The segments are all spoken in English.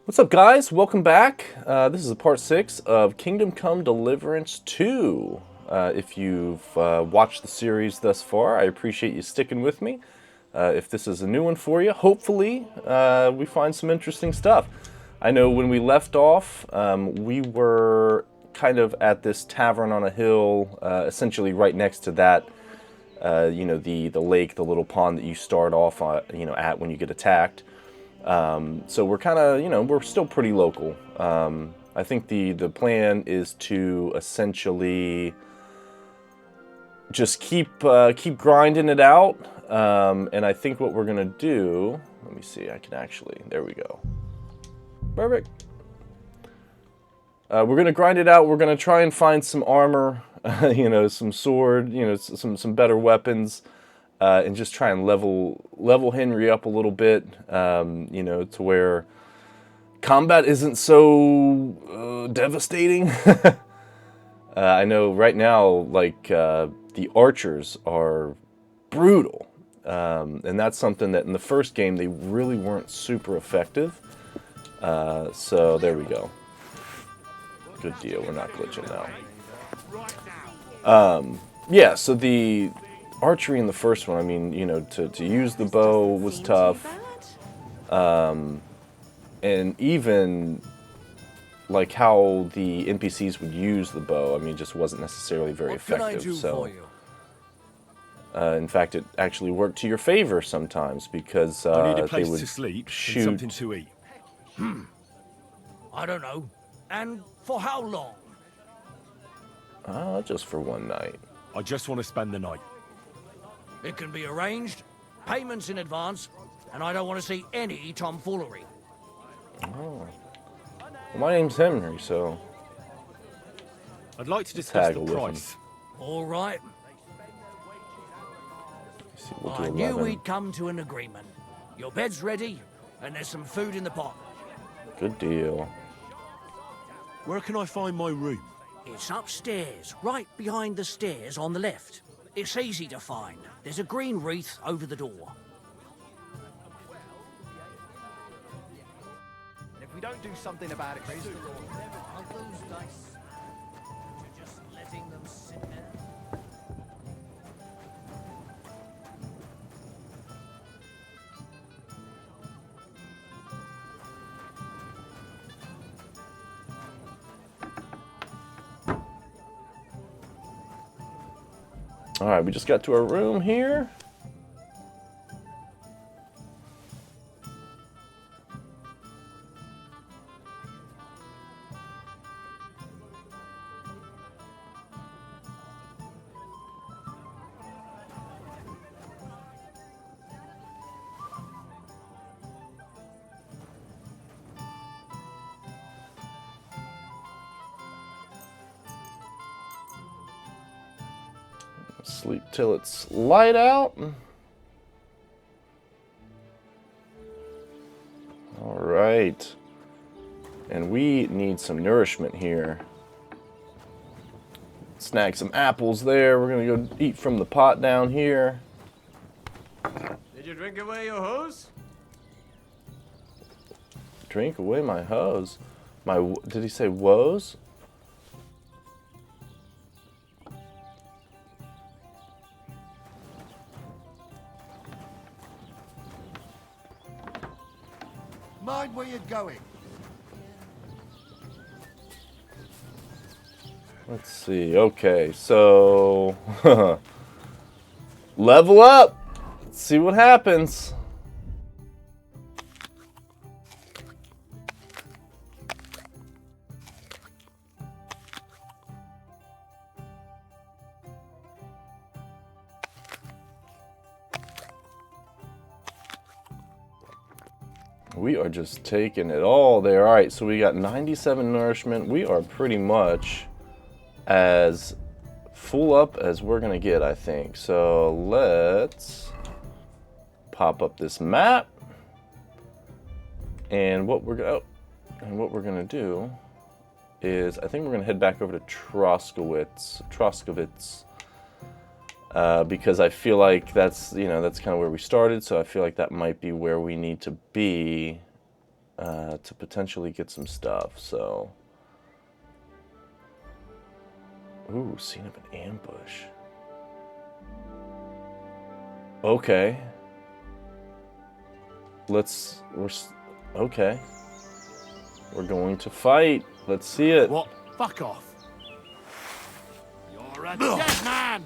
What's up, guys? Welcome back. This is part 6 of Kingdom Come Deliverance 2. If you've watched the series thus far, I appreciate you sticking with me. If this is a new one for you, hopefully we find some interesting stuff. I know when we left off, we were kind of at this tavern on a hill, essentially right next to that, the lake, the little pond that you start off at when you get attacked. So we're kind of, we're still pretty local. I think the plan is to essentially just keep grinding it out. And I think what we're gonna do, let me see, I can actually, there we go. Perfect. We're gonna grind it out. We're gonna try and find some armor, some sword, some better weapons. And just try and level Henry up a little bit, to where combat isn't so devastating. I know right now, like, the archers are brutal, and that's something that in the first game they really weren't super effective. So there we go. Good deal. We're not glitching now. Yeah. So the archery in the first one, I mean, to use the bow was tough. And even like how the NPCs would use the bow, I mean, just wasn't necessarily very effective. So, in fact, it actually worked to your favor sometimes because I need a they place would to sleep shoot. and something to eat. I don't know. And for how long? Just for one night. I just want to spend the night. It can be arranged, payments in advance, and I don't want to see any tomfoolery. Oh. Well, my name's Henry, so I'd like to discuss the haggle with price. All right. let's see, we'll do I knew 11. we'd come to an agreement. Your bed's ready, and there's some food in the pot. Good deal. Where can I find my room? It's upstairs, right behind the stairs on the left. It's easy to find. There's a green wreath over the door. If we don't do something about it soon... Are those dice? You're just letting them sit there? All right, we just got to our room here. Sleep till it's light out. All right. And we need some nourishment here. Snag some apples there. We're going to go eat from the pot down here. Did you drink away your hose? Drink away my hose. Did he say woes? Mind where you're going. Let's see. Okay, so level up. Let's see what happens. We are just taking it all there. All right, so we got 97 nourishment. We are pretty much as full up as we're gonna get, I think. So let's pop up this map, and what we're gonna do is I think we're gonna head back over to Troskowitz, because I feel like that's kind of where we started. So I feel like that might be where we need to be to potentially get some stuff. So, ooh, scene of an ambush. Okay. Okay. We're going to fight. Let's see it. What? Fuck off. You're a dead man!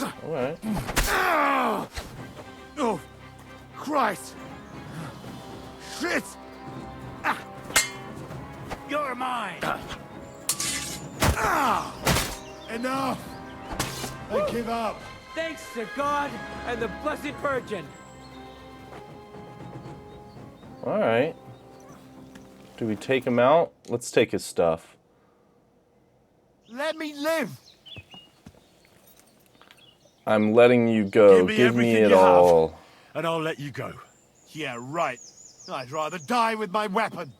All right. Oh, Christ! Shit! You're mine. Enough! I give up. Thanks to God and the Blessed Virgin. All right. Do we take him out? Let's take his stuff. Let me live! I'm letting you go. Give me everything it you have, all. and I'll let you go. Yeah, right. I'd rather die with my weapon.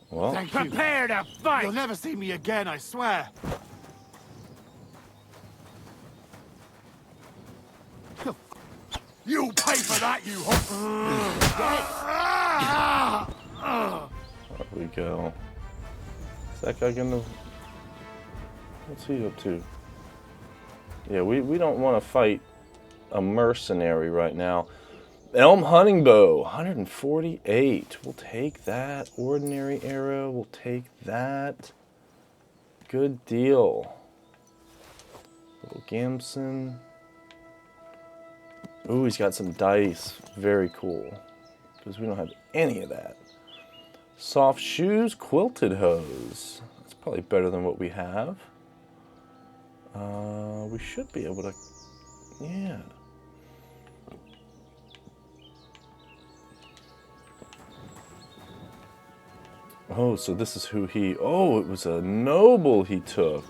Well, Thank you. Prepare to fight. You'll never see me again, I swear. You'll pay for that, you there we go. Is that guy gonna... What's he up to? Yeah, we don't want to fight a mercenary right now. Elm hunting bow, 148. We'll take that. Ordinary arrow, we'll take that. Good deal. Little Gamson. Ooh, he's got some dice. Very cool. Because we don't have any of that. Soft shoes, quilted hose. That's probably better than what we have. We should be able to... Yeah. Oh, so this is who he... Oh, it was a noble he took.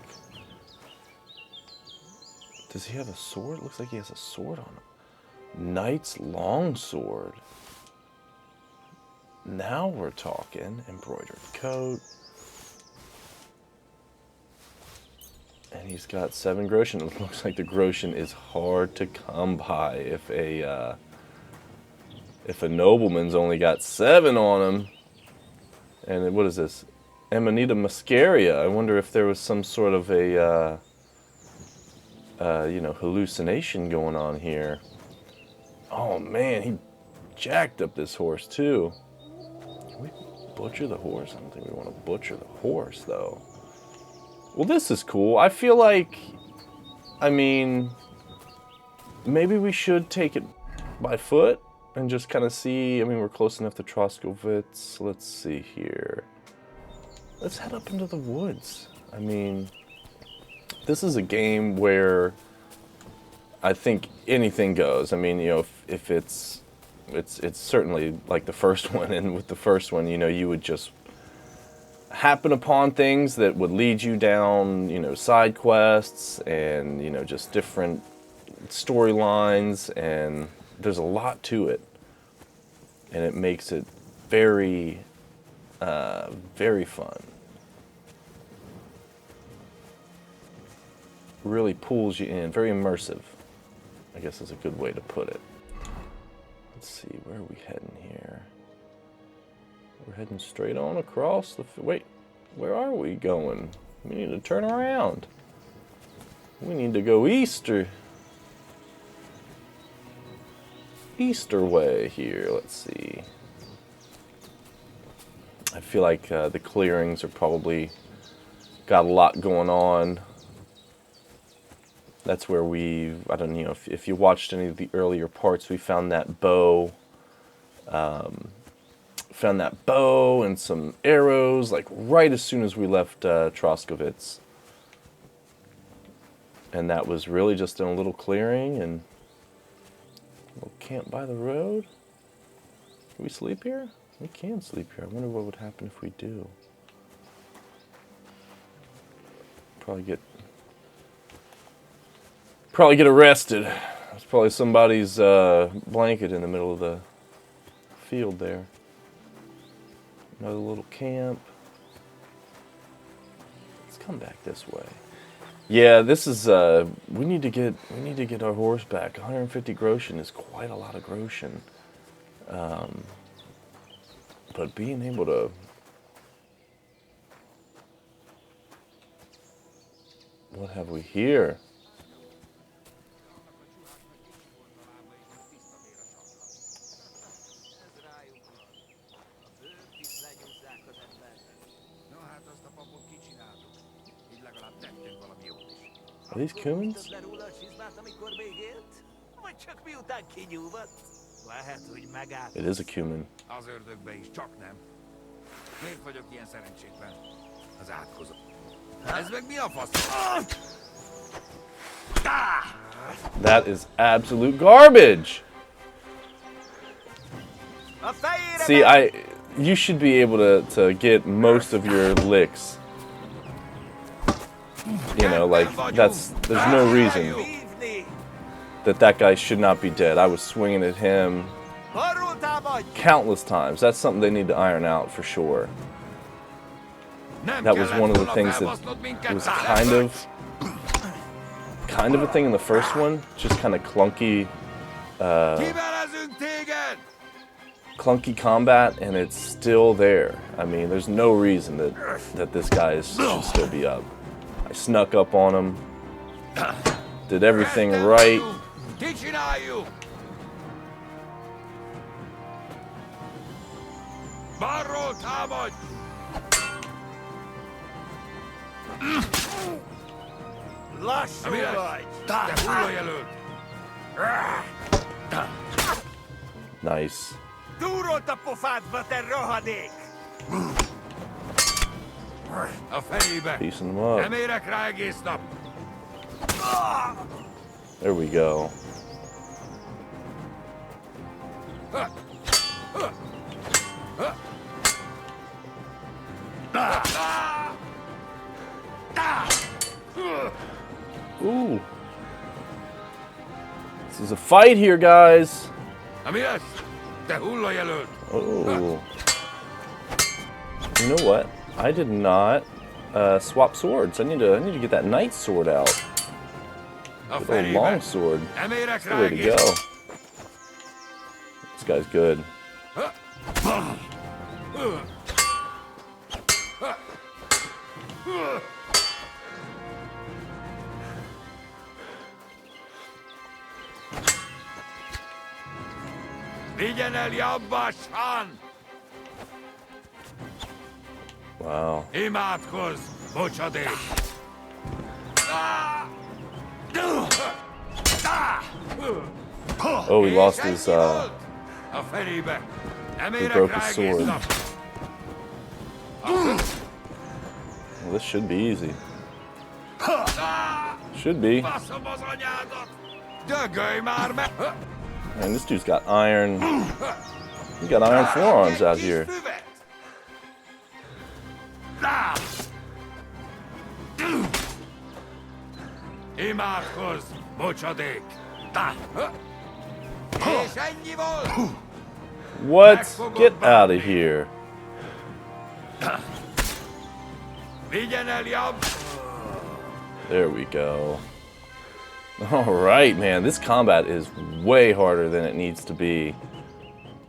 Does he have a sword? Looks like he has a sword on him. Knight's longsword. Now we're talking. Embroidered coat. And he's got 7 groschen. It looks like the groschen is hard to come by if a nobleman's only got 7 on him. And what is this? Amanita muscaria. I wonder if there was some sort of a, hallucination going on here. Oh man, he jacked up this horse too. Can we butcher the horse? I don't think we want to butcher the horse though. Well, this is cool. I feel like, I mean, maybe we should take it by foot and just kind of see. I mean, we're close enough to Troskovitz. Let's see here. Let's head up into the woods. I mean, this is a game where I think anything goes. I mean, you know, if it's certainly like the first one, and with the first one, you know, you would just happen upon things that would lead you down, you know, side quests and, you know, just different storylines, and there's a lot to it, and it makes it very, very fun. Really pulls you in, very immersive, I guess is a good way to put it. Let's see, where are we heading here? We're heading straight on across the... Wait, where are we going? We need to turn around. We need to go easter way here. Let's see. I feel like the clearings are probably got a lot going on. That's where I don't know, if you watched any of the earlier parts, we found that bow. Found that bow and some arrows, like right as soon as we left Troskovitz. And that was really just in a little clearing and a little camp by the road. Can we sleep here? We can sleep here. I wonder what would happen if we do. Probably get arrested. There's probably somebody's blanket in the middle of the field there. Another little camp. Let's come back this way. Yeah, this is we need to get our horse back. 150 groschen is quite a lot of groschen. But being able to what have we here? Are these Coons? It is a cumin. Az ördögbe is csak nem. Miért vagyok ilyen szerencsétlen? Az átkozott. Ez meg mi a fasz? That is absolute garbage. See, you should be able to get most of your licks. You know, like there's no reason that guy should not be dead. I was swinging at him countless times. That's something they need to iron out for sure. That was one of the things that was kind of a thing in the first one, just kind of clunky combat, and it's still there. I mean, there's no reason that this guy should still be up. I snuck up on him, did everything right. Nice. Piecing them up. There we go. Ooh. This is a fight here, guys. Oh. You know what? I did not swap swords. I need to get that knight sword out. Good old long sword. That's the way to go. This guy's good. Wow. Oh, he lost his, he broke his sword. Well, this should be easy. Should be. Man, this dude's got iron. He got iron forearms out here. What? Get out of here. There we go. Alright, man. This combat is way harder than it needs to be.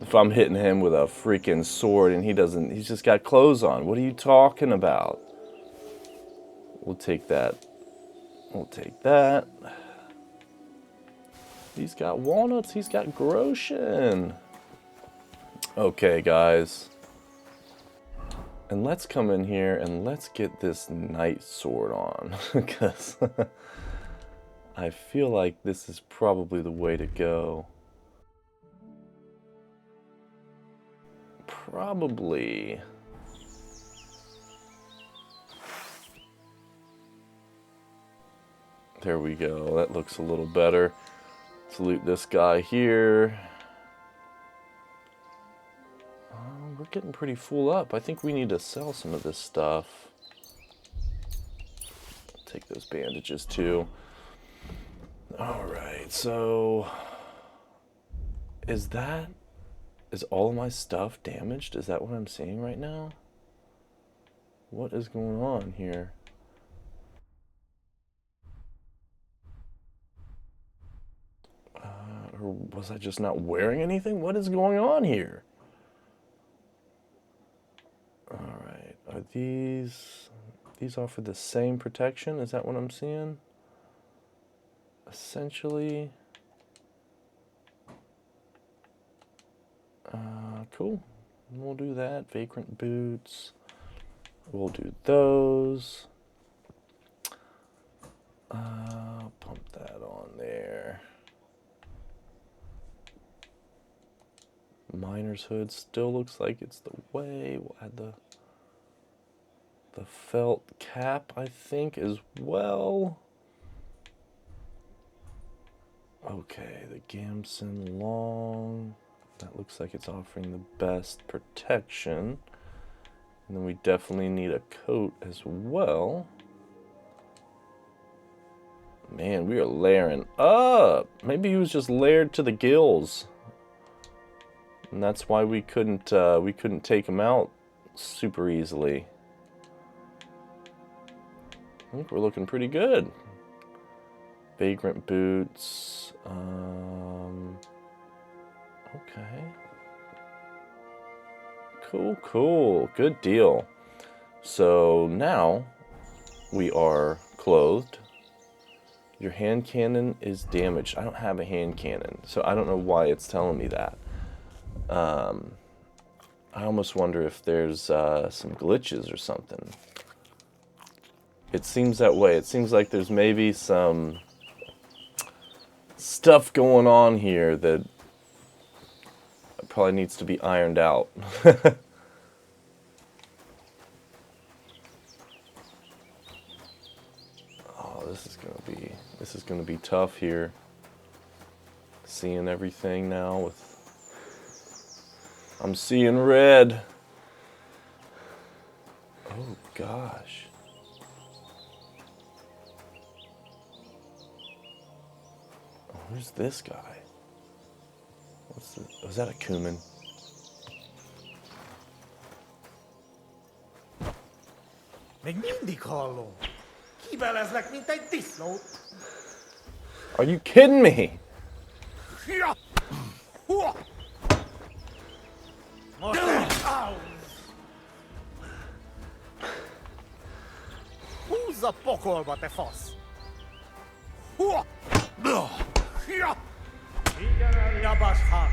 If I'm hitting him with a freaking sword and he's just got clothes on. What are you talking about? We'll take that. We'll take that. He's got walnuts. He's got groschen. Okay, guys. And let's come in here and let's get this knight sword on. Because I feel like this is probably the way to go. Probably. There we go. That looks a little better. Let's loot this guy here. We're getting pretty full up. I think we need to sell some of this stuff. Take those bandages too. Alright, so is all of my stuff damaged? Is that what I'm seeing right now? What is going on here? Or was I just not wearing anything? What is going on here? Alright, are these offer the same protection? Is that what I'm seeing? Essentially. Cool. We'll do that. Vagrant boots. We'll do those. Pump that on there. Miner's hood still looks like it's the way. We'll add the felt cap, I think, as well. Okay, the Gamson long. That looks like it's offering the best protection. And then we definitely need a coat as well. Man, we are layering up. Maybe he was just layered to the gills. And that's why we couldn't take him out super easily. I think we're looking pretty good. Vagrant boots. Okay. Cool, cool. Good deal. So now we are clothed. Your hand cannon is damaged. I don't have a hand cannon, so I don't know why it's telling me that. I almost wonder if there's some glitches or something. It seems that way. It seems like there's maybe some stuff going on here that probably needs to be ironed out. Oh, this is gonna be tough here. Seeing everything now with I'm seeing red. Oh gosh. Oh, who's this guy? Was that a cumin? Még mindig hallom. Kibelezlek, mint egy disznót. Are you kidding me? Most húzz a pokolba, te fasz!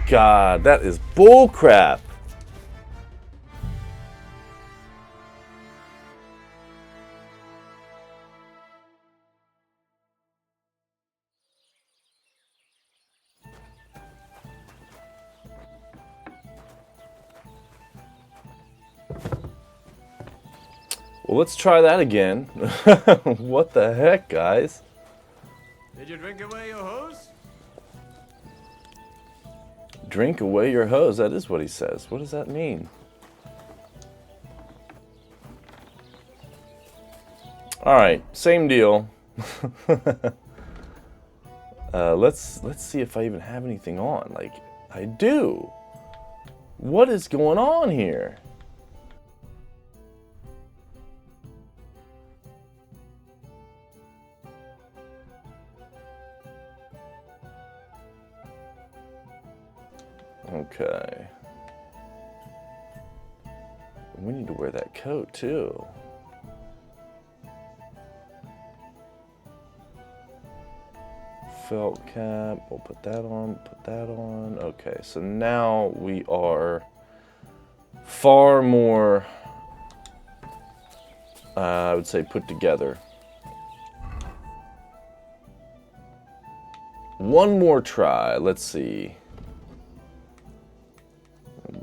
God, that is bullcrap. Well, let's try that again. What the heck, guys? Did you drink away your hose? Drink away your hose. That is what he says. What does that mean? All right, same deal. Let's see if I even have anything on. Like, I do. What is going on here? Okay. We need to wear that coat too. Felt cap, we'll put that on, Okay, so now we are far more, I would say, put together. One more try, let's see.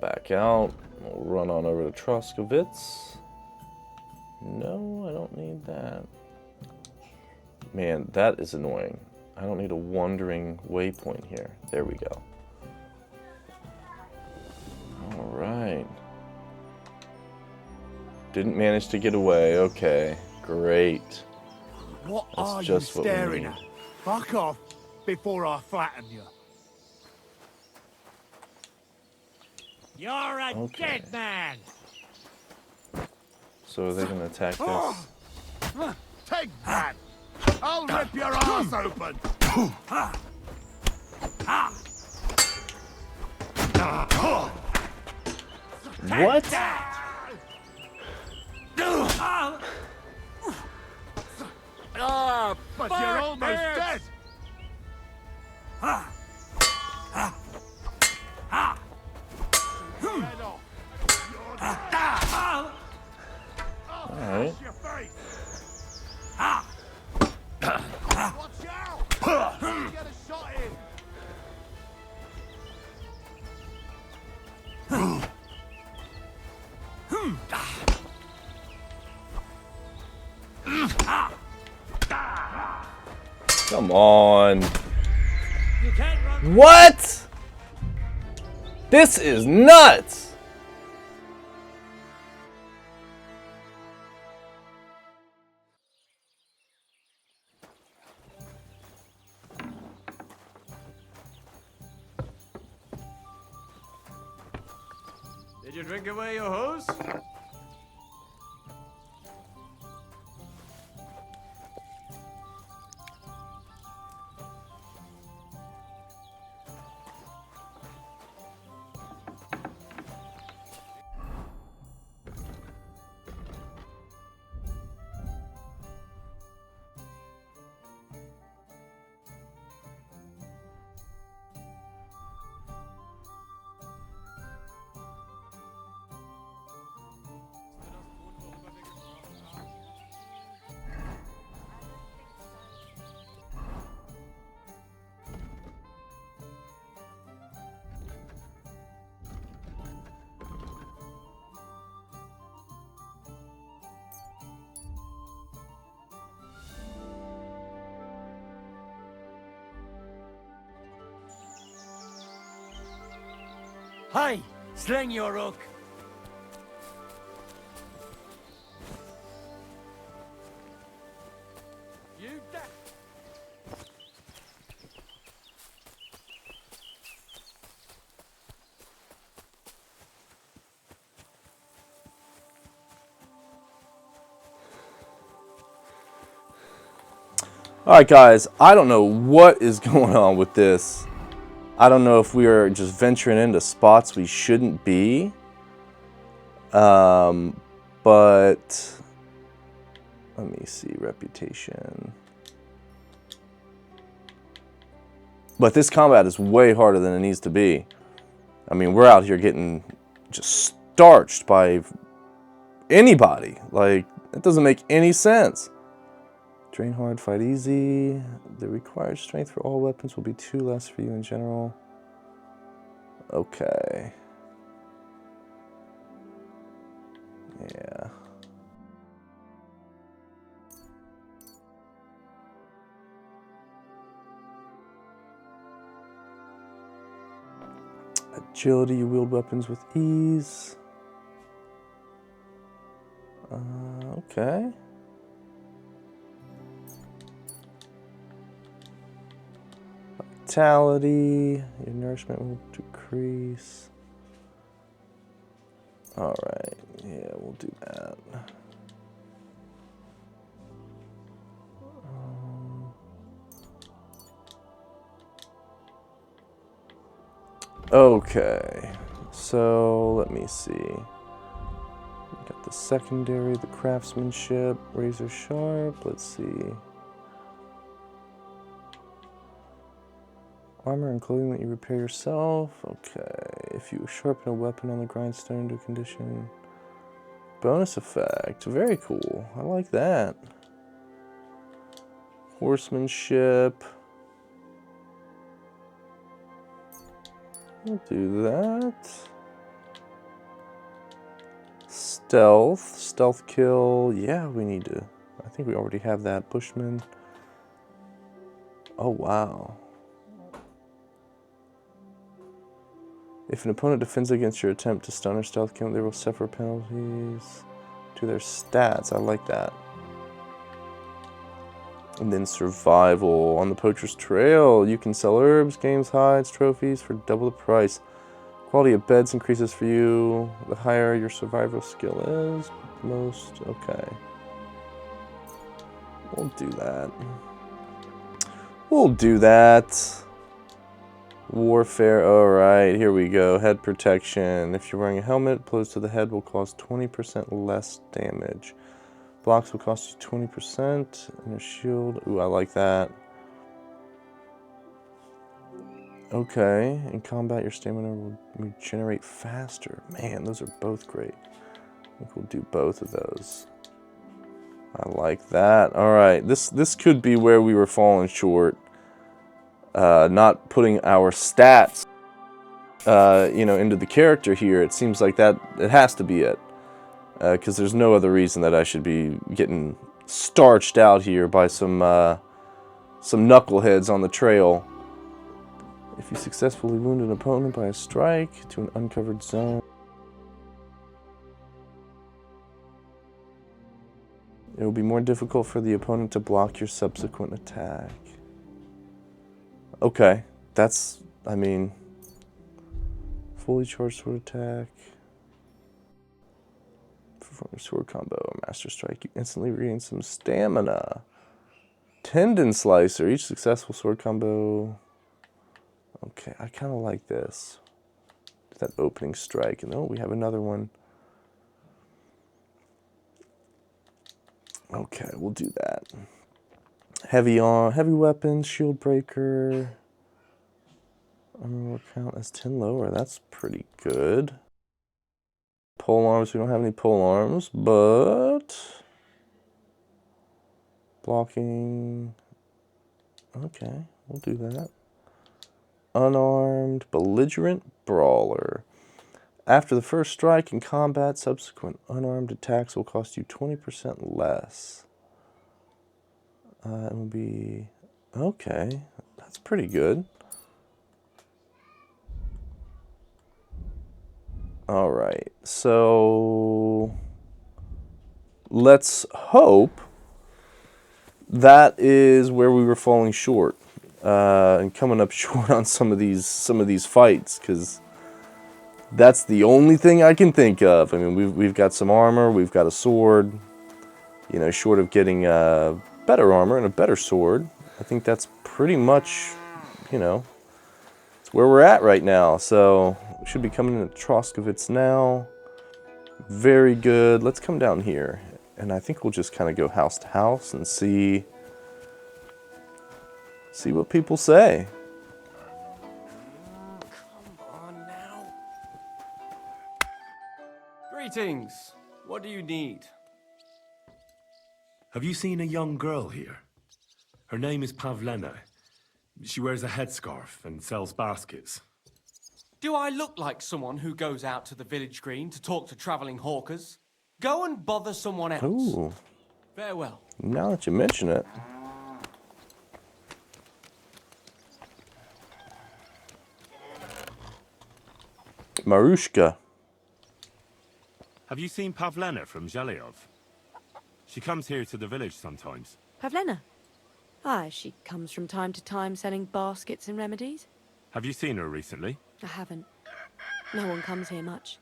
Back out, we'll run on over to Troskovitz. No, I don't need that. Man, that is annoying. I don't need a wandering waypoint here. There we go. All right. Didn't manage to get away. Okay, great. What That's are you just what we staring need. at? Fuck off before I flatten you. You're a Okay. dead man! So are they gonna attack this? Take that! I'll rip your ass open! What? Ah, but you're almost dead. Head off. All right. Your face. Watch out! Get a shot in. Come on. You can't run. What? This is nuts. Did you drink away your hose? Hey, sling your hook. You da- All right, guys. I don't know what is going on with this. I don't know if we are just venturing into spots we shouldn't be. But let me see, reputation. But this combat is way harder than it needs to be. I mean, we're out here getting just starched by anybody. Like, it doesn't make any sense. Train hard, fight easy. The required strength for all weapons will be 2 less for you in general. Okay. Yeah. Agility, you wield weapons with ease. Okay. Vitality, your nourishment will decrease. Alright, yeah, we'll do that. Okay, so let me see. We got the secondary, the craftsmanship, razor sharp, let's see. Armor and clothing that you repair yourself. Okay, if you sharpen a weapon on the grindstone to condition. Bonus effect, very cool. I like that. Horsemanship. We'll do that. Stealth kill. Yeah, we need to. I think we already have that. Bushman. Oh, wow. If an opponent defends against your attempt to stun or stealth kill, they will suffer penalties to their stats. I like that. And then survival. On the poacher's trail, you can sell herbs, games, hides, trophies for double the price. Quality of beds increases for you. The higher your survival skill is, most. Okay. We'll do that. We'll do that. Warfare. Alright, here we go. Head protection. If you're wearing a helmet, blows to the head will cause 20% less damage. Blocks will cost you 20%. And a shield. Ooh, I like that. Okay. In combat, your stamina will regenerate faster. Man, those are both great. I think we'll do both of those. I like that. Alright, this could be where we were falling short. Not putting our stats into the character here. It seems like that it has to be it, because there's no other reason that I should be getting starched out here by some knuckleheads on the trail. If you successfully wound an opponent by a strike to an uncovered zone, it will be more difficult for the opponent to block your subsequent attack. Okay, that's, I mean, fully charged sword attack. Perform your sword combo, master strike, you instantly regain some stamina. Tendon slicer, each successful sword combo. Okay, I kind of like this. That opening strike, and oh, we have another one. Okay, we'll do that. Heavy weapons, shield breaker. Armor will count as 10 lower. That's pretty good. Pole arms, we don't have any pole arms, but blocking. Okay, we'll do that. Unarmed, belligerent brawler. After the first strike in combat, subsequent unarmed attacks will cost you 20% less. It will be okay. That's pretty good. All right, so let's hope that is where we were falling short and coming up short on some of these fights, because that's the only thing I can think of. I mean, we've got some armor, we've got a sword. You know, short of getting better armor and a better sword, I think that's pretty much, it's where we're at right now. So we should be coming into Troskovitz now. Very good. Let's come down here, and I think we'll just kind of go house to house and see what people say. Come on now. Greetings. What do you need? Have you seen a young girl here? Her name is Pavlena. She wears a headscarf and sells baskets. Do I look like someone who goes out to the village green to talk to traveling hawkers? Go and bother someone else. Ooh. Farewell. Now that you mention it. Marushka. Have you seen Pavlena from Zhelyov? She comes here to the village sometimes. Pavlena? Aye, she comes from time to time selling baskets and remedies. Have you seen her recently? I haven't. No one comes here much.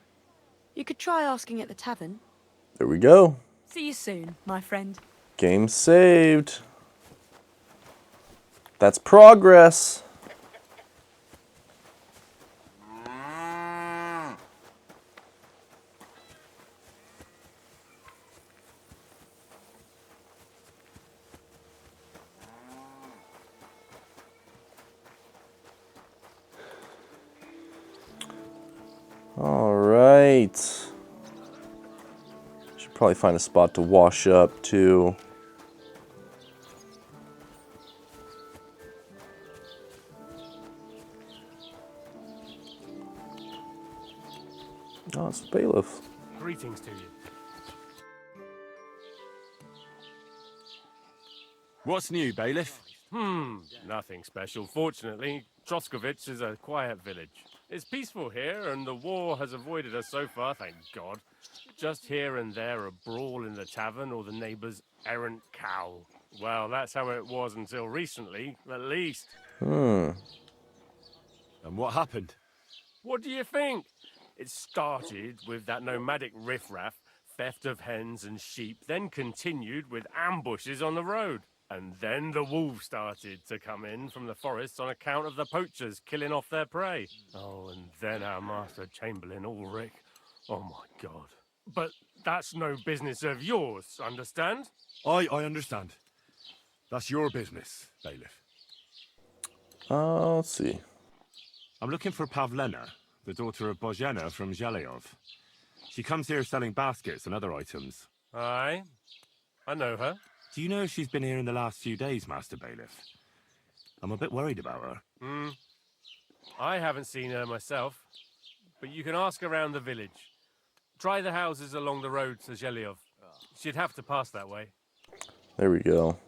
You could try asking at the tavern. There we go. See you soon, my friend. Game saved. That's progress. All right. Should probably find a spot to wash up too. Oh, it's the bailiff. Greetings to you. What's new, bailiff? Nothing special. Fortunately, Troskovitz is a quiet village. It's peaceful here, and the war has avoided us so far, thank God. Just here and there a brawl in the tavern or the neighbor's errant cow. Well, that's how it was until recently, at least. And what happened? What do you think? It started with that nomadic riffraff, theft of hens and sheep, then continued with ambushes on the road. And then the wolves started to come in from the forests on account of the poachers killing off their prey. Oh, and then our master Chamberlain Ulrich. Oh my god. But that's no business of yours, understand? I understand. That's your business, bailiff. Let's see. I'm looking for Pavlena, the daughter of Bozhena from Zhelyov. She comes here selling baskets and other items. Aye, I know her. Do you know if she's been here in the last few days, Master Bailiff? I'm a bit worried about her. I haven't seen her myself, but you can ask around the village. Try the houses along the road to Zhelyov. She'd have to pass that way. There we go.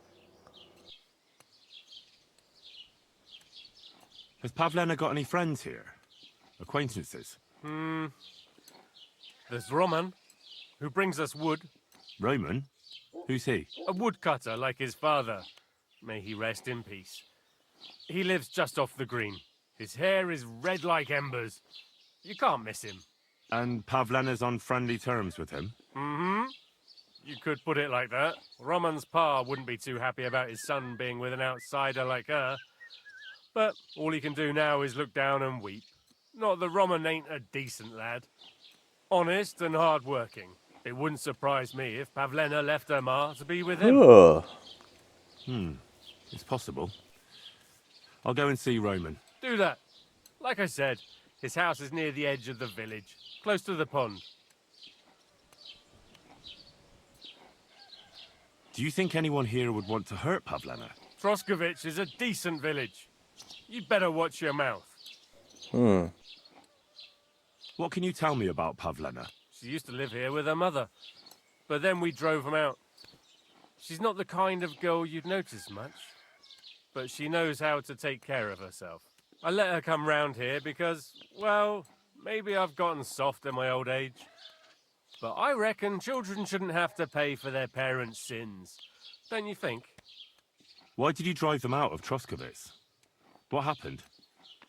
Has Pavlena got any friends here? Acquaintances? There's Roman, who brings us wood. Roman? Who's he? A woodcutter like his father. May he rest in peace. He lives just off the green. His hair is red like embers. You can't miss him. And Pavlena's on friendly terms with him? You could put it like that. Roman's pa wouldn't be too happy about his son being with an outsider like her. But all he can do now is look down and weep. Not that Roman ain't a decent lad. Honest and hard-working. It wouldn't surprise me if Pavlena left her ma to be with him. Ugh. It's possible. I'll go and see Roman. Do that. Like I said, his house is near the edge of the village, close to the pond. Do you think anyone here would want to hurt Pavlena? Troskovich is a decent village. You'd better watch your mouth. What can you tell me about Pavlena? She used to live here with her mother, but then we drove them out. She's not the kind of girl you'd notice much, but she knows how to take care of herself. I let her come round here because, well, maybe I've gotten soft in my old age. But I reckon children shouldn't have to pay for their parents' sins. Don't you think? Why did you drive them out of Troskovitz? What happened?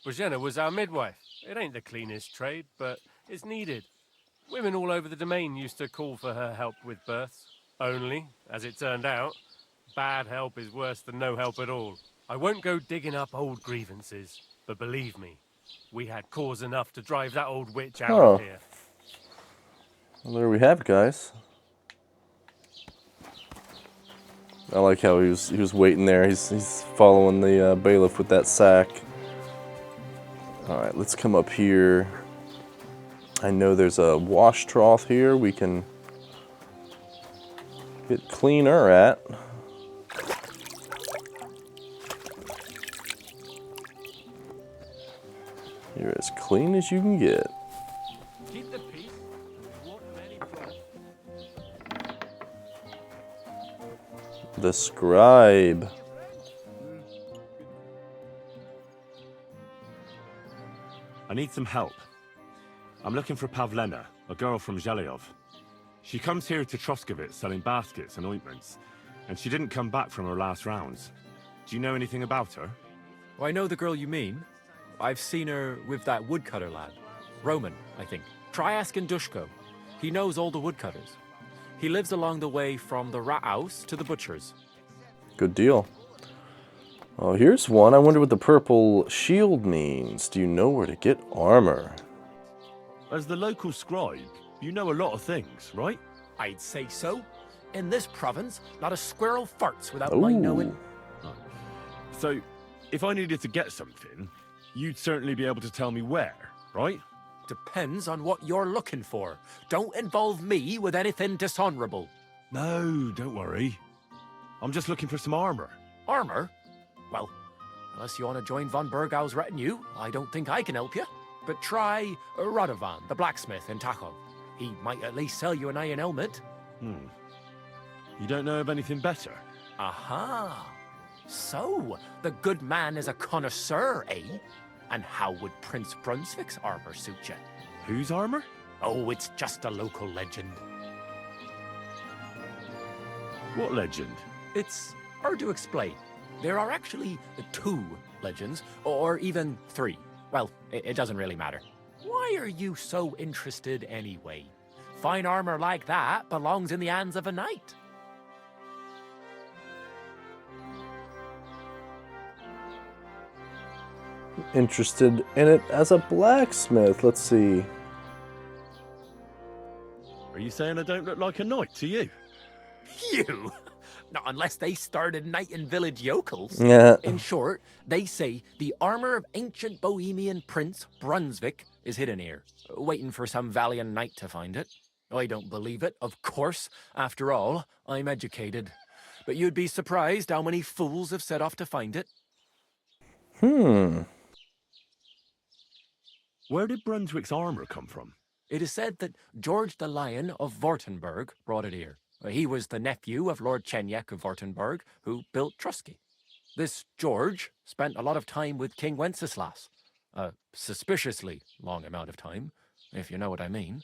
Bozhena was our midwife. It ain't the cleanest trade, but it's needed. Women all over the domain used to call for her help with births. Only, as it turned out, bad help is worse than no help at all. I won't go digging up old grievances, but believe me, we had cause enough to drive that old witch out of here. Well, there we have it, guys. I like how he was waiting there. He's following the bailiff with that sack. All right, let's come up here. I know there's a wash trough here we can get cleaner at. You're as clean as you can get. Keep the peace. Won't many cross. The scribe. I need some help. I'm looking for Pavlena, a girl from Zhelyov. She comes here to Troskovitz selling baskets and ointments, and she didn't come back from her last rounds. Do you know anything about her? Oh, I know the girl you mean. I've seen her with that woodcutter lad. Roman, I think. Try asking Dushko. He knows all the woodcutters. He lives along the way from the rat house to the butcher's. Good deal. Oh, here's one. I wonder what the purple shield means. Do you know where to get armor? As the local scribe, you know a lot of things, right? I'd say so. In this province, not a squirrel farts without my knowing. So, if I needed to get something, you'd certainly be able to tell me where, right? Depends on what you're looking for. Don't involve me with anything dishonorable. No, don't worry. I'm just looking for some armor. Armor? Well, unless you want to join von Burgau's retinue, I don't think I can help you. But try Radovan, the blacksmith in Tachov. He might at least sell you an iron helmet. You don't know of anything better? Aha! So, the good man is a connoisseur, eh? And how would Prince Brunswick's armor suit you? Whose armor? Oh, it's just a local legend. What legend? It's hard to explain. There are actually 2 legends, or even 3. Well, it doesn't really matter. Why are you so interested anyway? Fine armor like that belongs in the hands of a knight. interested in it as a blacksmith. Let's see. Are you saying I don't look like a knight to you? You? Not unless they started knighting village yokels. Yeah. In short, they say the armor of ancient Bohemian Prince Brunswick is hidden here, waiting for some valiant knight to find it. I don't believe it, of course. After all, I'm educated. But you'd be surprised how many fools have set off to find it. Where did Brunswick's armor come from? It is said that George the Lion of Württemberg brought it here. He was the nephew of Lord Chenyek of Württemberg, who built Trusky. This George spent a lot of time with King Wenceslas. A suspiciously long amount of time, if you know what I mean.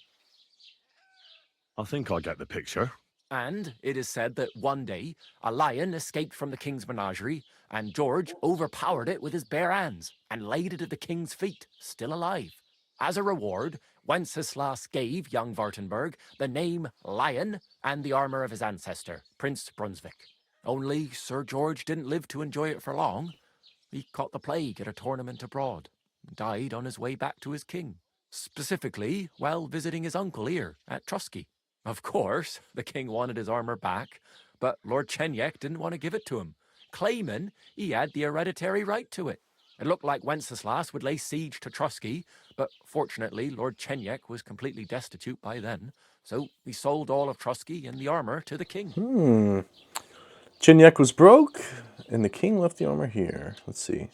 I think I get the picture. And it is said that one day, a lion escaped from the king's menagerie, and George overpowered it with his bare hands and laid it at the king's feet, still alive. As a reward, Wenceslas gave young Württemberg the name Lion and the armor of his ancestor, Prince Brunswick. Only Sir George didn't live to enjoy it for long. He caught the plague at a tournament abroad, and died on his way back to his king, specifically while visiting his uncle here at Trusky. Of course, the king wanted his armor back, but Lord Chenyek didn't want to give it to him, claiming he had the hereditary right to it. It looked like Wenceslas would lay siege to Trusky, but fortunately Lord Chenyek was completely destitute by then, so he sold all of Trusky and the armor to the king. Chenyek was broke, and the king left the armor here. Let's see.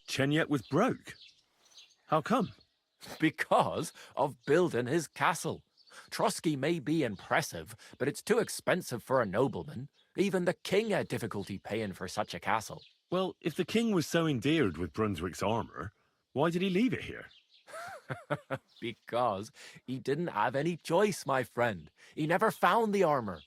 Chenyek was broke? How come? Because of building his castle. Trusky may be impressive, but it's too expensive for a nobleman. Even the king had difficulty paying for such a castle. Well, if the king was so endeared with Brunswick's armor, why did he leave it here? Because he didn't have any choice, my friend. He never found the armor.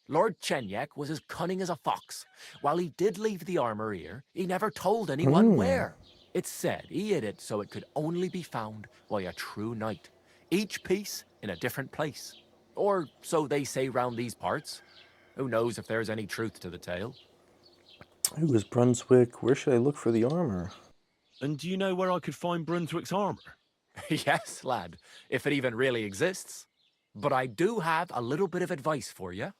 Lord Chenyek was as cunning as a fox. While he did leave the armor here, he never told anyone where. It's said he hid it so it could only be found by a true knight. Each piece in a different place. Or so they say round these parts. Who knows if there's any truth to the tale? Who is Brunswick? Where should I look for the armor? And do you know where I could find Brunswick's armor? Yes, lad, if it even really exists. But I do have a little bit of advice for you.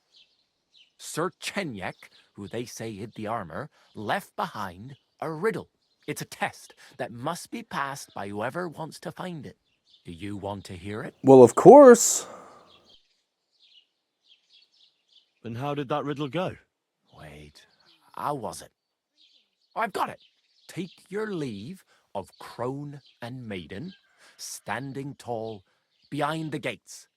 Sir Chenyek, who they say hid the armor, left behind a riddle. It's a test that must be passed by whoever wants to find it. Do you want to hear it? Well, of course. And how did that riddle go? Wait, how was it? I've got it. Take your leave of crone and maiden, standing tall behind the gates.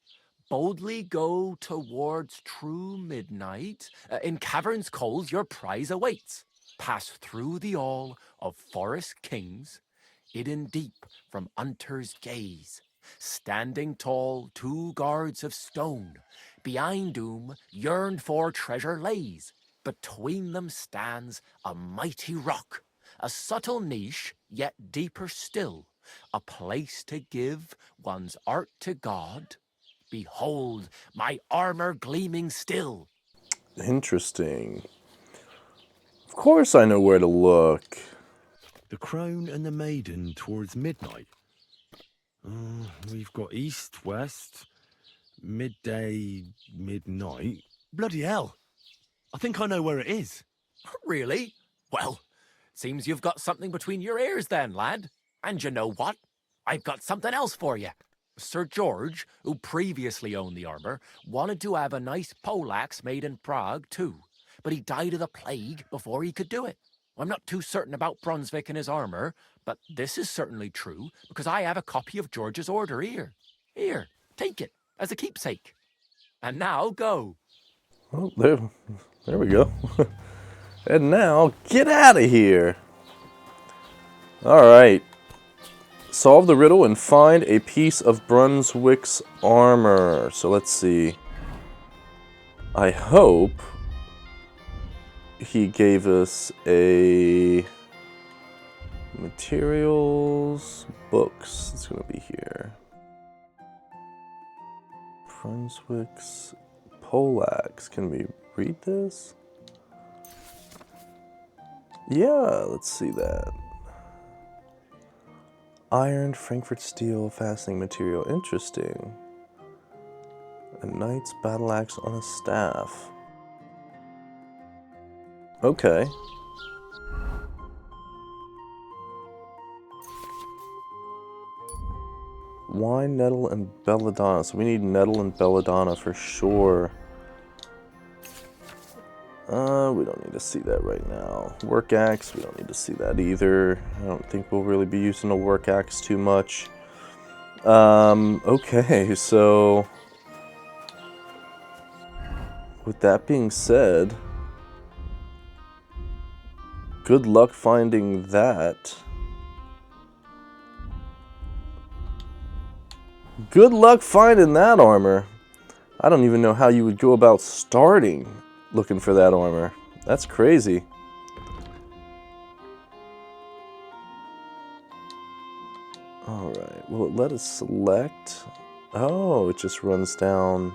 Boldly go towards true midnight. In caverns cold your prize awaits. Pass through the hall of forest kings, hidden deep from hunter's gaze. Standing tall, 2 guards of stone, behind whom yearned for treasure lays. Between them stands a mighty rock, a subtle niche, yet deeper still, a place to give one's art to God. Behold, my armor gleaming still. Interesting. Of course I know where to look. The crone and the maiden towards midnight. We've got east, west, midday, midnight. Bloody hell. I think I know where it is. Really? Well, seems you've got something between your ears then, lad. And you know what? I've got something else for you. Sir George, who previously owned the armor, wanted to have a nice poleaxe made in Prague too, but he died of the plague before he could do it. I'm not too certain about Brunswick and his armor, but this is certainly true because I have a copy of George's order here. Here, take it as a keepsake. And now go. Oh, there we go. And now, get out of here. All right. Solve the riddle and find a piece of Brunswick's armor. So let's see. I hope he gave us a materials books. It's going to be here. Brunswick's poleaxe. Can we read this? Yeah, let's see that. Iron, Frankfurt steel, fastening material. Interesting. A knight's battle axe on a staff. Okay. Wine, nettle, and belladonna. So we need nettle and belladonna for sure. We don't need to see that right now. Work axe, we don't need to see that either. I don't think we'll really be using a work axe too much. Okay, so with that being said, good luck finding that. Good luck finding that armor. I don't even know how you would go about starting looking for that armor. That's crazy. Alright, will it let us select? Oh, it just runs down.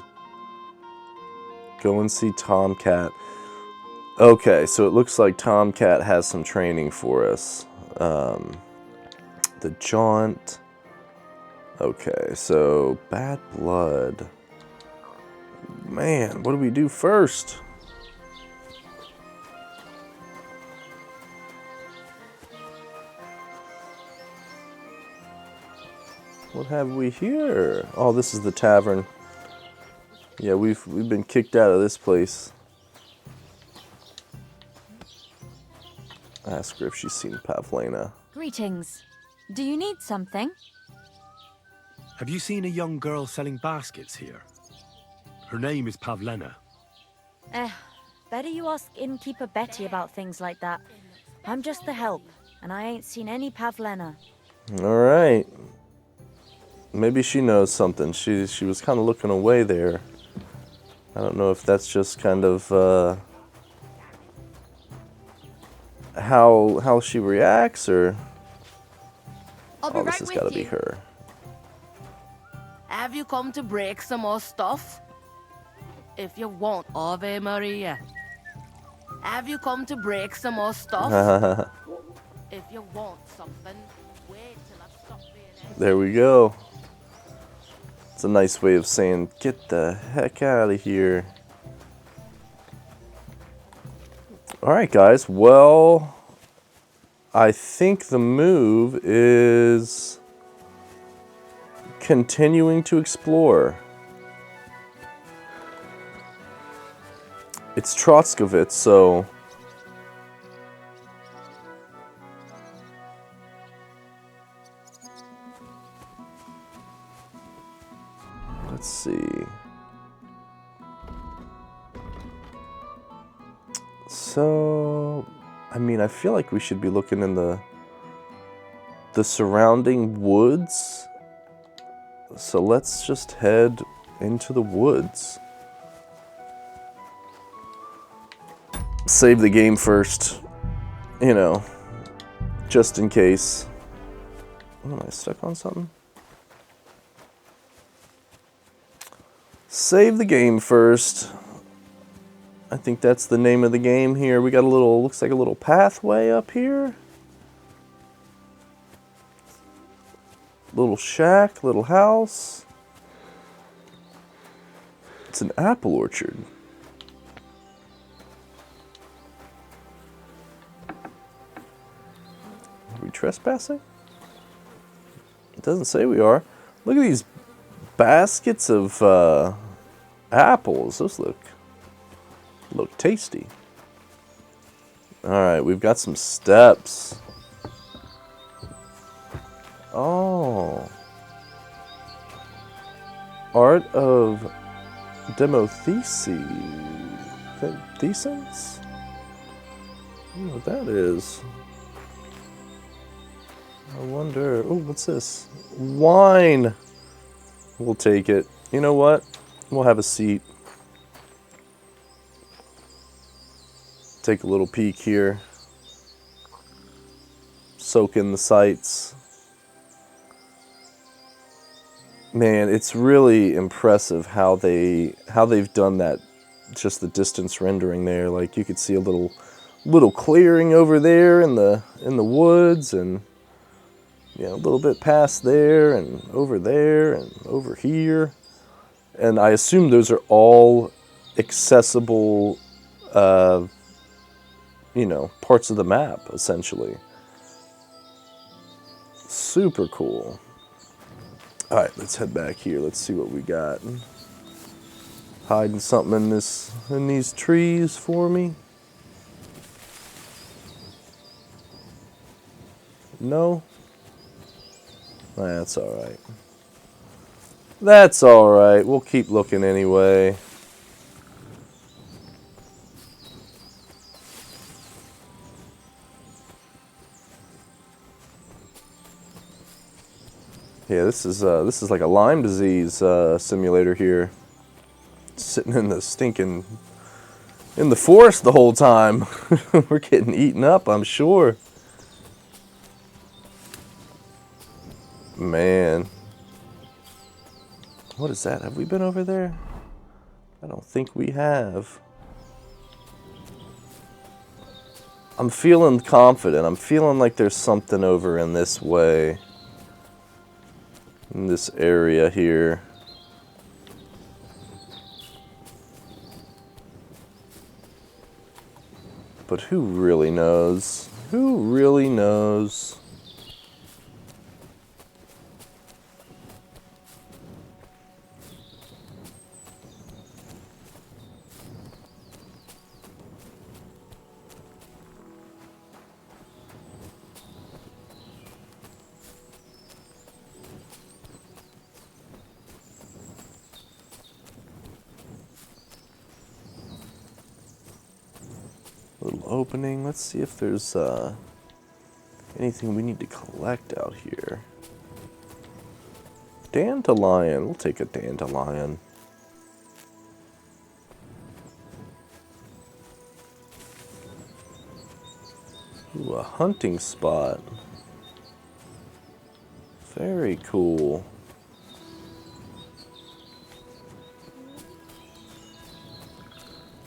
Go and see Tomcat. Okay, so it looks like Tomcat has some training for us. The Jaunt. Okay, so Bad Blood. Man, what do we do first? What have we here? Oh, this is the tavern. Yeah, we've been kicked out of this place. Ask her if she's seen Pavlena. Greetings. Do you need something? Have you seen a young girl selling baskets here? Her name is Pavlena. Better you ask innkeeper Betty about things like that. I'm just the help, and I ain't seen any Pavlena. Alright. Maybe she knows something. She was kind of looking away there. I don't know if that's just kind of how she reacts, or Oh, this has got to be her. Have you come to break some more stuff? If you won't, Ave Maria. Have you come to break some more stuff? If you want something, wait till I stop being. There we go. It's a nice way of saying, get the heck out of here. Alright guys, well, I think the move is continuing to explore. It's Trotskovitz, so let's see. So, I mean, I feel like we should be looking in the surrounding woods. So let's just head into the woods. Save the game first, you know, just in case. Oh, am I stuck on something? Save the game first. I think that's the name of the game here. We got a little, looks like a little pathway up here. Little shack, little house. It's an apple orchard. Are we trespassing? It doesn't say we are. Look at these baskets of apples. Those look tasty. Alright, we've got some steps. Oh. Art of Demotheci. Thesens? I don't know what that is. I wonder. Oh, what's this? Wine! We'll take it. You know what? We'll have a seat. Take a little peek here. Soak in the sights. Man, it's really impressive how they've done that. Just the distance rendering there. Like you could see a little clearing over there in the woods, and Yeah, a little bit past there and over here. And I assume those are all accessible, you know, parts of the map, essentially. Super cool. All right, let's head back here. Let's see what we got. Hiding something in these trees for me. No? That's all right. That's all right. We'll keep looking anyway. Yeah, this is like a Lyme disease simulator here. Sitting in the forest the whole time. We're getting eaten up, I'm sure. Man. What is that? Have we been over there? I don't think we have. I'm feeling confident. I'm feeling like there's something over in this way. In this area here. But who really knows? Who really knows? Little opening. Let's see if there's anything we need to collect out here. Dandelion. We'll take a dandelion. Ooh, a hunting spot. Very cool.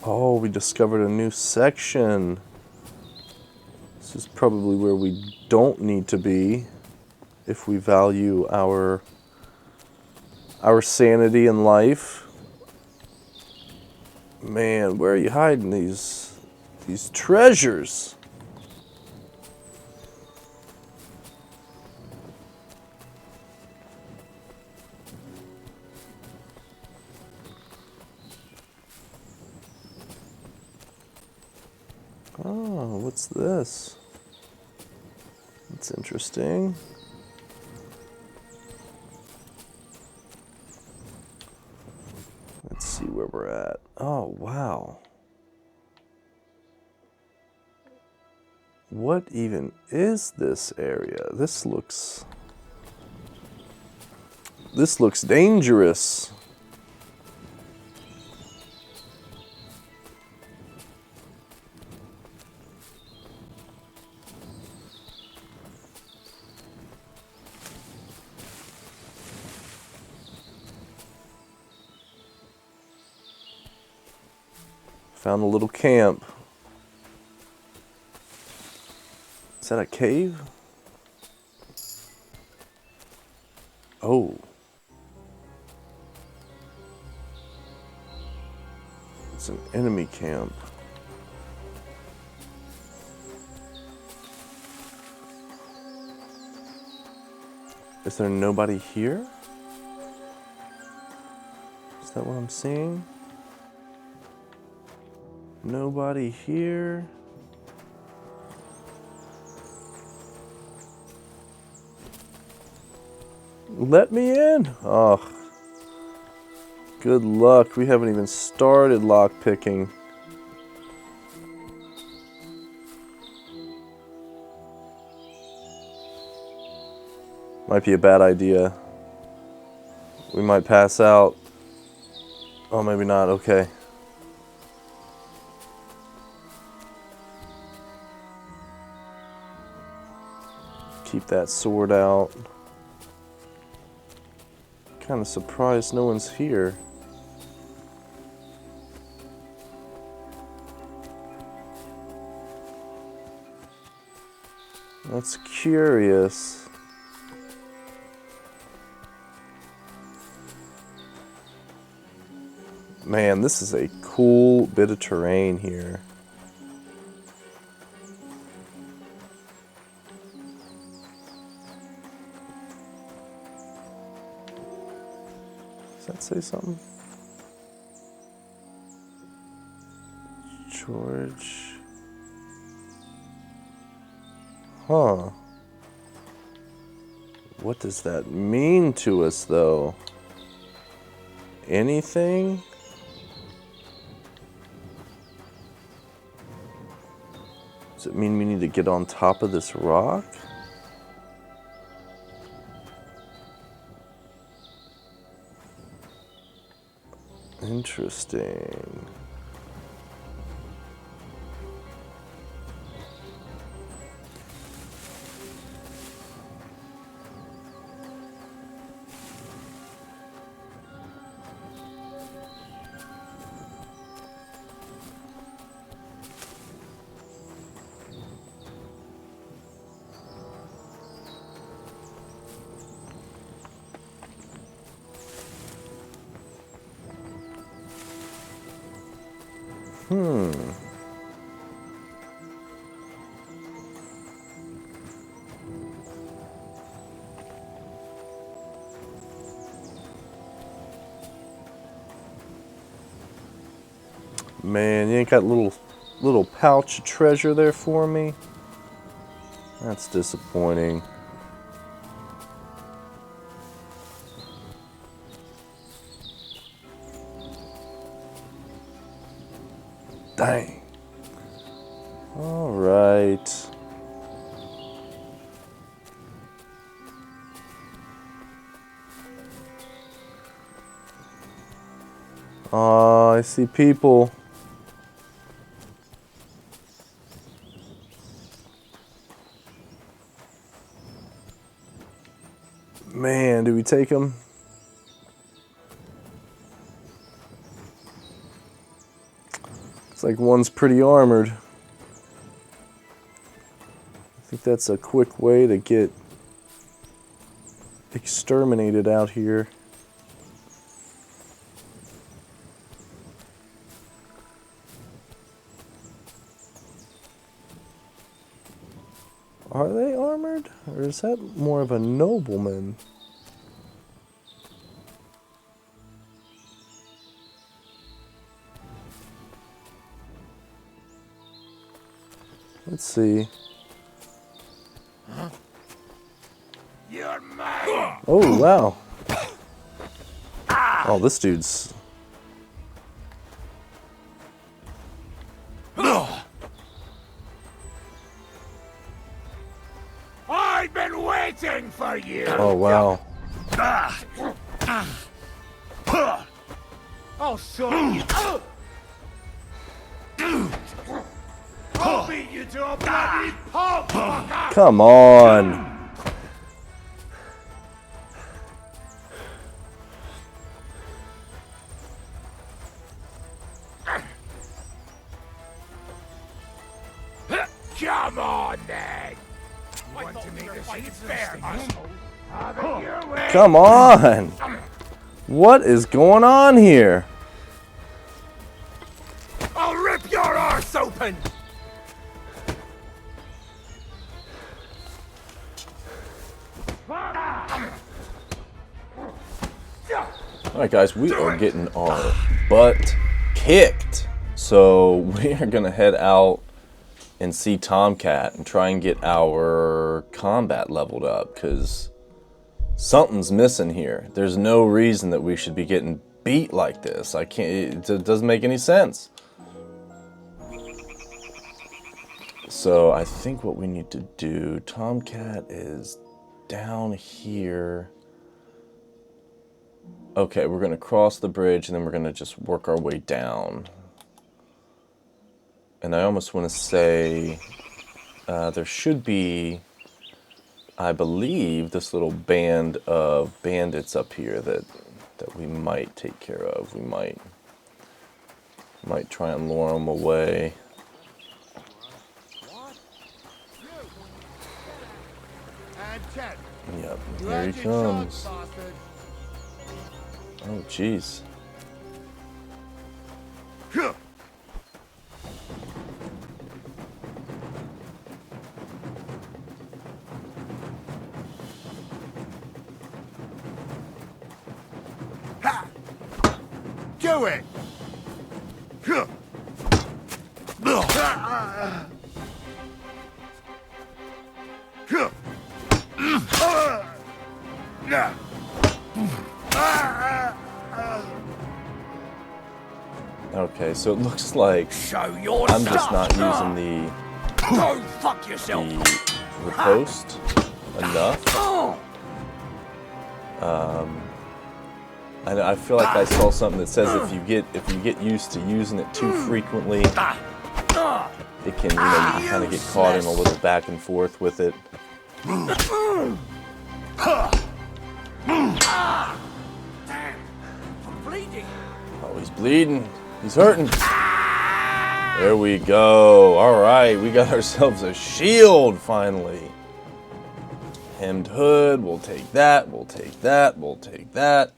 Oh, we discovered a new section. This is probably where we don't need to be if we value our sanity in life. Man, where are you hiding these treasures? Oh, what's this? That's interesting. Let's see where we're at. Oh, wow. What even is this area? This looks dangerous. Found a little camp. Is that a cave? Oh. It's an enemy camp. Is there nobody here? Is that what I'm seeing? Nobody here. Let me in. Oh, good luck. We haven't even started lockpicking. Might be a bad idea. We might pass out. Oh, maybe not. Okay. Keep that sword out. Kind of surprised no one's here. That's curious. Man, this is a cool bit of terrain here. Does that say something? George. Huh. What does that mean to us, though? Anything? Does it mean we need to get on top of this rock? Interesting. Man, you ain't got little pouch of treasure there for me? That's disappointing. Dang. All right. Oh, I see people. Man, do we take him? Looks like one's pretty armored. I think that's a quick way to get exterminated out here. Are they armored? Or is that more of a nobleman? Let's see. You're mine. Oh, wow. Oh, this dude's... I've been waiting for you. Oh, wow. I'll show you. I'll beat you to a bloody pulp, fucker. Come on. Come on, then. You want to make this shit fair, asshole? Have it your way. Come on. What is going on here? I'll rip your arse open. Alright guys, we are getting our butt kicked. So we are going to head out and see Tomcat and try and get our combat leveled up, because something's missing here. There's no reason that we should be getting beat like this. I can't, it doesn't make any sense. So I think what we need to do, Tomcat is down here. Okay, we're gonna cross the bridge and then we're gonna just work our way down. And I almost want to say there should be, I believe, this little band of bandits up here that we might take care of. We might try and lure them away. Yep, here he comes. Oh, jeez. Do it! Okay, so it looks like I'm just not using the riposte enough. I feel like I saw something that says if you get used to using it too frequently, it can you can kind of get caught in a little back and forth with it. Oh, he's bleeding. He's hurting. There we go. All right, we got ourselves a shield finally. Hemmed hood. We'll take that. We'll take that. We'll take that.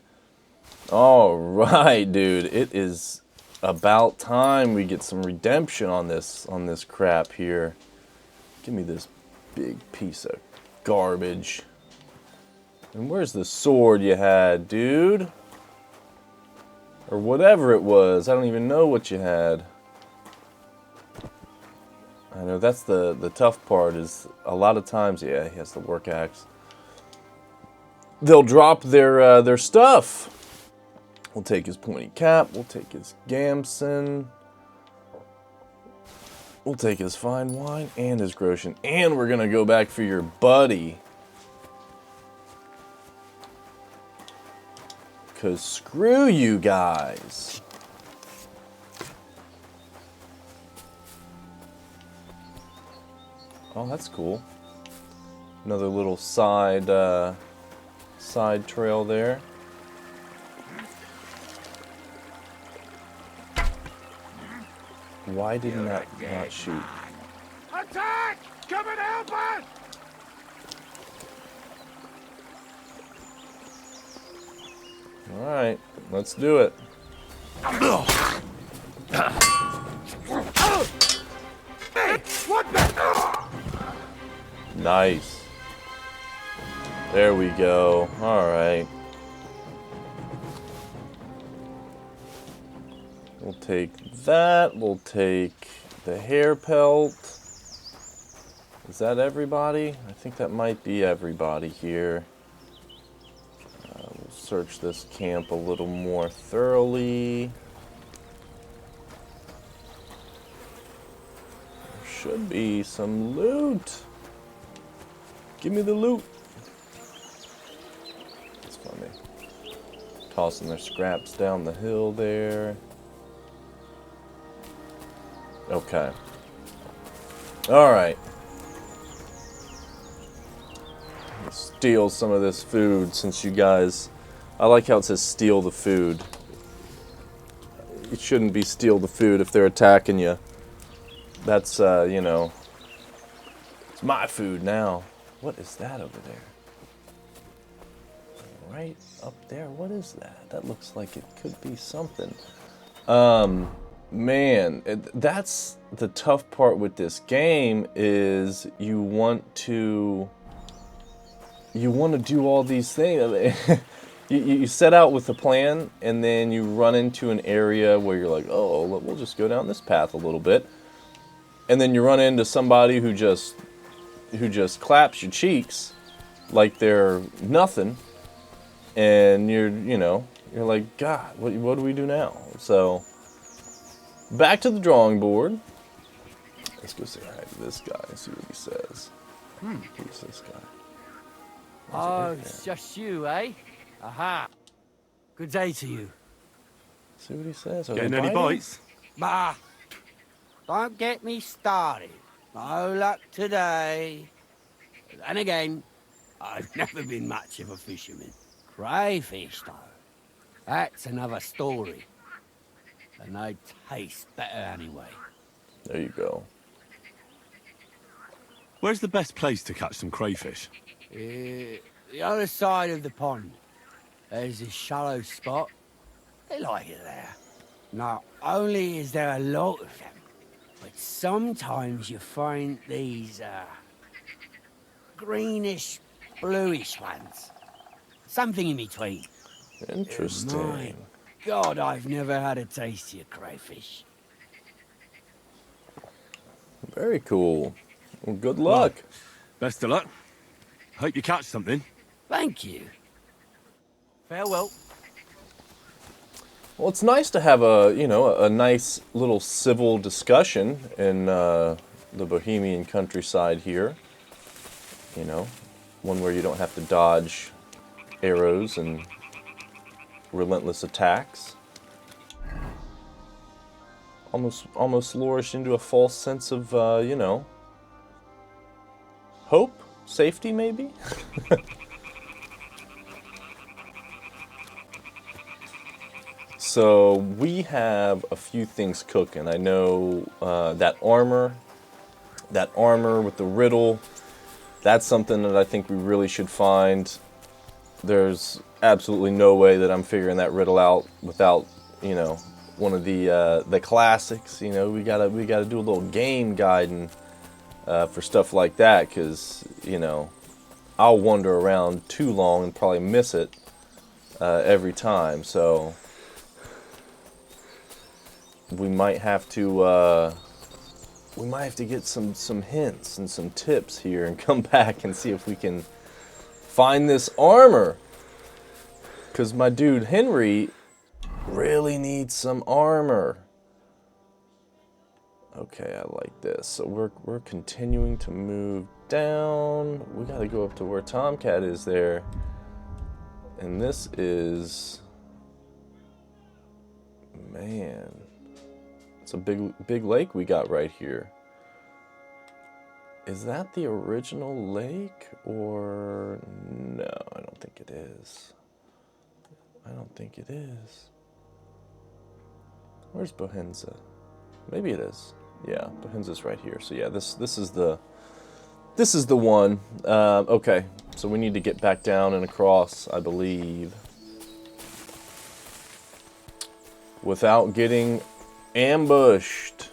All right, dude. It is about time we get some redemption on this crap here. Give me this big piece of garbage. And where's the sword you had, dude? Or whatever it was. I don't even know what you had. I know that's the tough part is a lot of times, yeah, he has the work axe. They'll drop their stuff. We'll take his pointy cap. We'll take his gamson. We'll take his fine wine and his groschen. And we're going to go back for your buddy. Because screw you guys. Oh, that's cool. Another little side trail there. Why didn't that not shoot? Attack! Come and help us! All right, let's do it. Nice. There we go. All right. We'll take that. We'll take the hair pelt. Is that everybody? I think that might be everybody here. We'll search this camp a little more thoroughly. There should be some loot. Give me the loot. That's funny. Tossing their scraps down the hill there. Okay. All right. Let's steal some of this food since you guys... I like how it says steal the food. It shouldn't be steal the food if they're attacking you. That's, you know... It's my food now. What is that over there? Right up there? What is that? That looks like it could be something. Man, that's the tough part with this game is you want to do all these things. you set out with a plan and then you run into an area where you're like, oh, we'll just go down this path a little bit. And then you run into somebody who just claps your cheeks like they're nothing. And you're like, God, what do we do now? So back to the drawing board. Let's go say hi to this guy and see what he says. Who's this guy? Oh, it's just you, eh? Aha. Good day to you. See what he says. Getting any bites? Bah! Don't get me started. No luck today. And again, I've never been much of a fisherman. Crayfish, though. That's another story. And they taste better anyway. There you go. Where's the best place to catch some crayfish? The other side of the pond. There's this shallow spot. They like it there. Not only is there a lot of them, but sometimes you find these, greenish, bluish ones. Something in between. My Interesting. God, I've never had a tastier crayfish. Very cool. Well, good Well, luck. best of luck. Hope you catch something. Thank you. Farewell. Well, it's nice to have a, you know, a nice little civil discussion in the Bohemian countryside here. You know, one where you don't have to dodge arrows and relentless attacks. Almost lured into a false sense of, you know, hope, safety, maybe. So we have a few things cooking. I know that armor with the riddle, that's something that I think we really should find. There's absolutely no way that I'm figuring that riddle out without, you know, one of the classics. You know, we gotta do a little game guiding for stuff like that, because, you know, I'll wander around too long and probably miss it every time. So we might have to get some hints and some tips here and come back and see if we can find this armor, because my dude Henry really needs some armor. Okay, I like this. So we're continuing to move down. We got to go up to where Tomcat is there, and this is, man, it's a big lake we got right here. Is that the original lake, or no? I don't think it is. I don't think it is. Where's Bohenza? Maybe it is. Yeah, Bohenza's right here. So yeah, this is the one. Okay, so we need to get back down and across, I believe, without getting ambushed,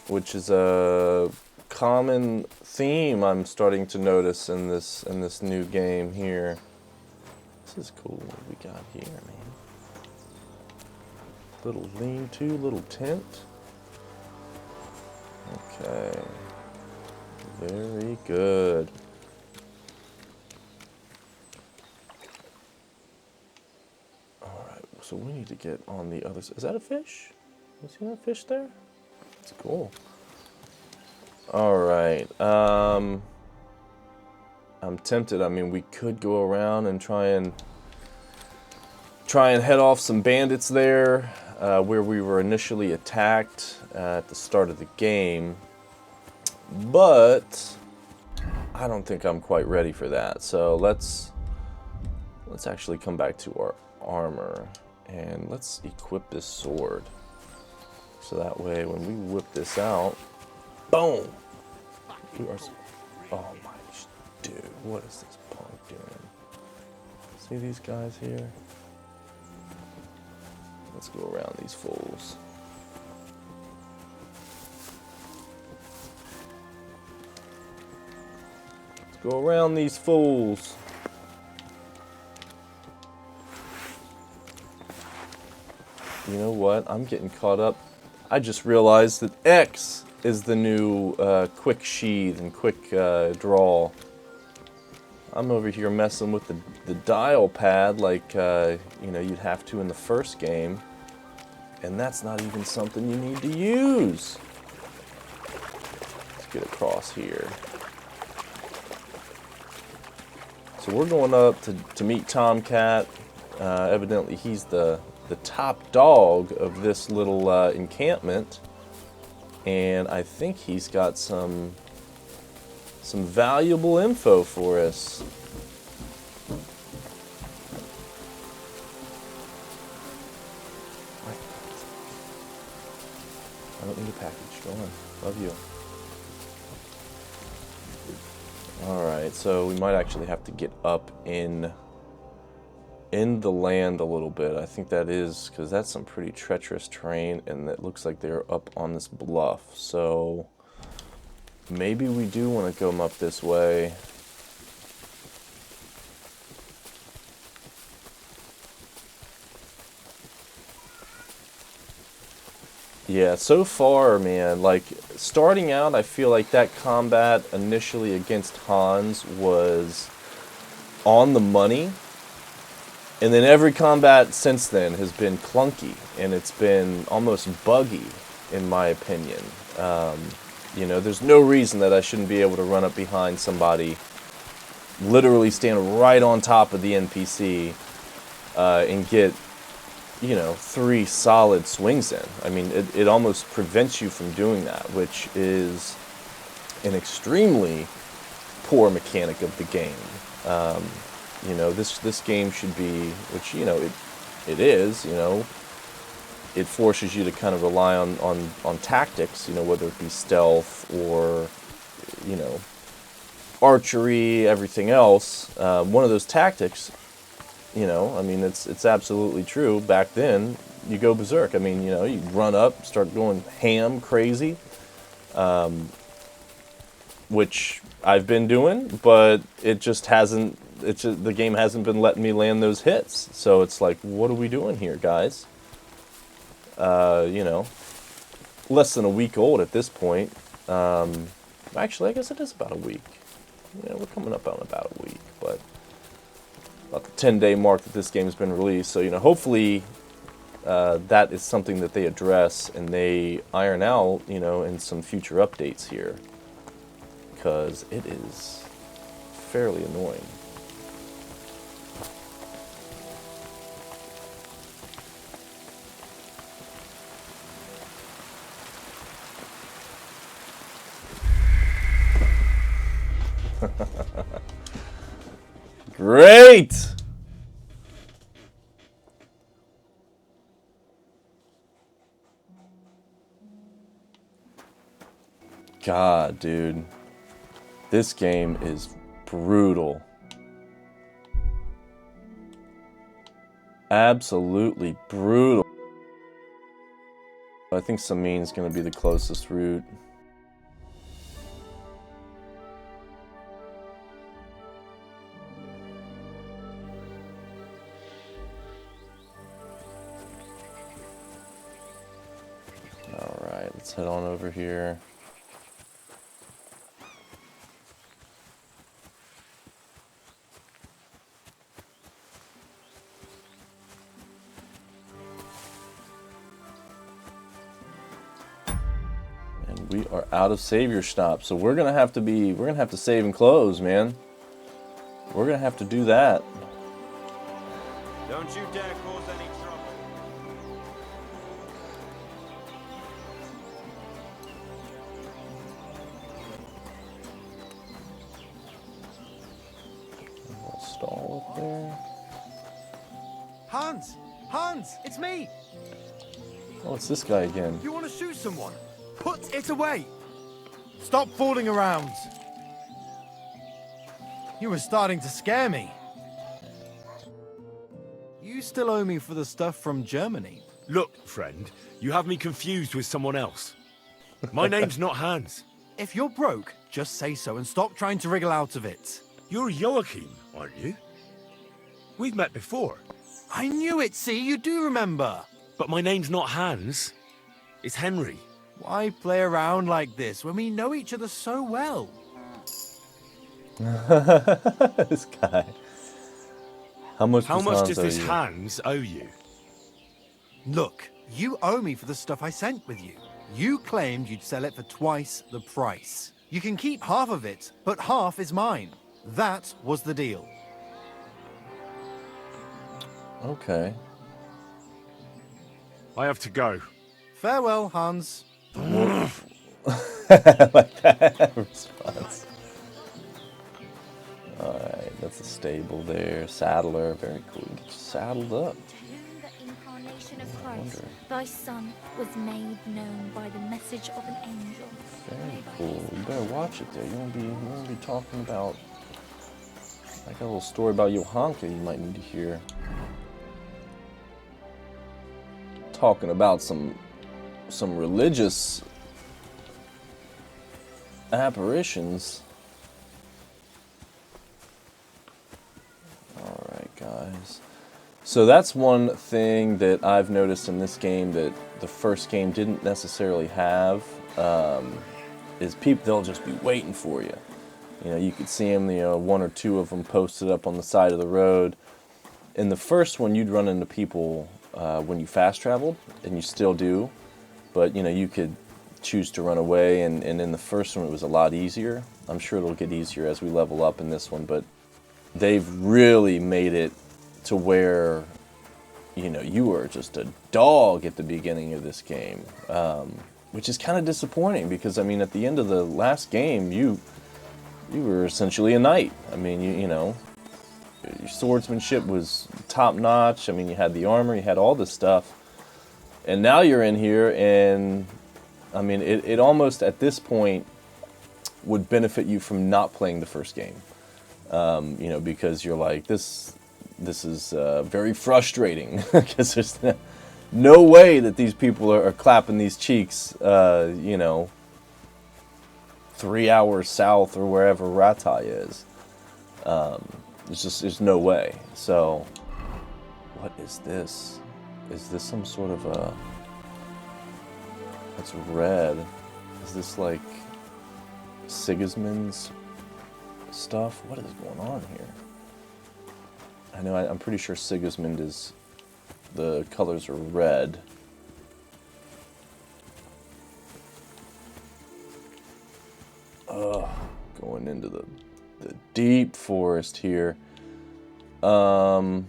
which is a common theme I'm starting to notice in this new game here. This is cool. What we got here, man? Little lean-to, little tent. Okay. Very good. All right. So we need to get on the other side. Is that a fish? You see that fish there? It's cool. All right. I'm tempted. I mean, we could go around and try and head off some bandits there, where we were initially attacked at the start of the game. But I don't think I'm quite ready for that. So let's actually come back to our armor and let's equip this sword. So that way, when we whip this out, boom! We are. Oh my dude, what is this punk doing? See these guys here? Let's go around these fools. Let's go around these fools. You know what? I'm getting caught up. I just realized that X is the new quick sheath and quick draw. I'm over here messing with the dial pad like you know, you'd have to in the first game, and that's not even something you need to use. Let's get across here. So we're going up to meet Tomcat. Evidently he's the top dog of this little encampment, and I think he's got some valuable info for us. I don't need a package. Go on. Love you. Alright, so we might actually have to get up in in the land a little bit. I think that is because that's some pretty treacherous terrain, and it looks like they're up on this bluff. So maybe we do want to come up this way. Yeah, so far, man, like, starting out, I feel like that combat initially against Hans was on the money, and then every combat since then has been clunky, and it's been almost buggy, in my opinion. You know, there's no reason that I shouldn't be able to run up behind somebody, literally stand right on top of the NPC, and get, you know, 3 solid swings in. I mean, it almost prevents you from doing that, which is an extremely poor mechanic of the game. You know, this game should be, which, you know, it is, you know, it forces you to kind of rely on tactics, you know, whether it be stealth or, you know, archery, everything else. One of those tactics, you know, I mean, it's absolutely true. Back then, you go berserk. I mean, you know, you run up, start going ham crazy, which I've been doing, but it just hasn't, the game hasn't been letting me land those hits. So it's like, what are we doing here, guys? You know, less than a week old at this point. Actually, I guess it is about a week. Yeah, we're coming up on about a week, but about the 10-day mark that this game's been released. So, you know, hopefully that is something that they address and they iron out, you know, in some future updates here, because it is fairly annoying. Great! God, dude. This game is brutal. Absolutely brutal. I think Samin's going to be the closest route. Alright, let's head on over here. And we are out of savior stop, so we're gonna have to save and close, man. We're gonna have to do that. Don't you dare cause any trouble. We'll stall up there. Hans! Hans! It's me! Oh, it's this guy again. You want to shoot someone? Put it away! Stop fooling around! You were starting to scare me. You still owe me for the stuff from Germany. Look, friend, you have me confused with someone else. My name's not Hans. If you're broke, just say so and stop trying to wriggle out of it. You're Joachim, aren't you? We've met before. I knew it, see? You do remember. But my name's not Hans. It's Henry. Why play around like this when we know each other so well? This guy. How much does this Hans owe you? Look, you owe me for the stuff I sent with you. You claimed you'd sell it for twice the price. You can keep half of it, but half is mine. That was the deal. Okay. I have to go. Farewell, Hans. Like that response. Alright, that's a stable there. Saddler, very cool. You can get saddled up. To whom the incarnation of Christ, thy Son, was made known by the message of an angel. Very cool. You better watch it there. You won't be talking about I got a little story about Johanka you might need to hear. Talking about some religious apparitions. Alright, guys. So that's one thing that I've noticed in this game that the first game didn't necessarily have, is people, they'll just be waiting for you. You know, you could see them, you know, one or two of them posted up on the side of the road. In the first one, you'd run into people when you fast traveled, and you still do, but, you know, you could choose to run away, and in the first one it was a lot easier. I'm sure it'll get easier as we level up in this one, but they've really made it to where, you know, you were just a dog at the beginning of this game, which is kind of disappointing because, I mean, at the end of the last game, you were essentially a knight. I mean, you know, your swordsmanship was top notch. I mean, you had the armor, you had all this stuff, and now you're in here, and I mean, it almost at this point would benefit you from not playing the first game, you know, because you're like, this is very frustrating because there's no way that these people are clapping these cheeks, you know, 3 hours south or wherever Ratai is. There's no way. So, what is this? Is this some sort of a... It's red. Is this like Sigismund's stuff? What is going on here? I know, I'm pretty sure Sigismund is... The colors are red. Ugh, going into the deep forest here. Okay,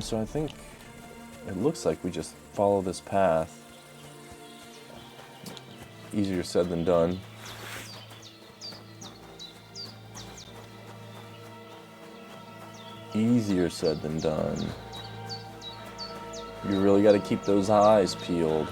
so I think it looks like we just follow this path. Easier said than done. Easier said than done. You really got to keep those eyes peeled.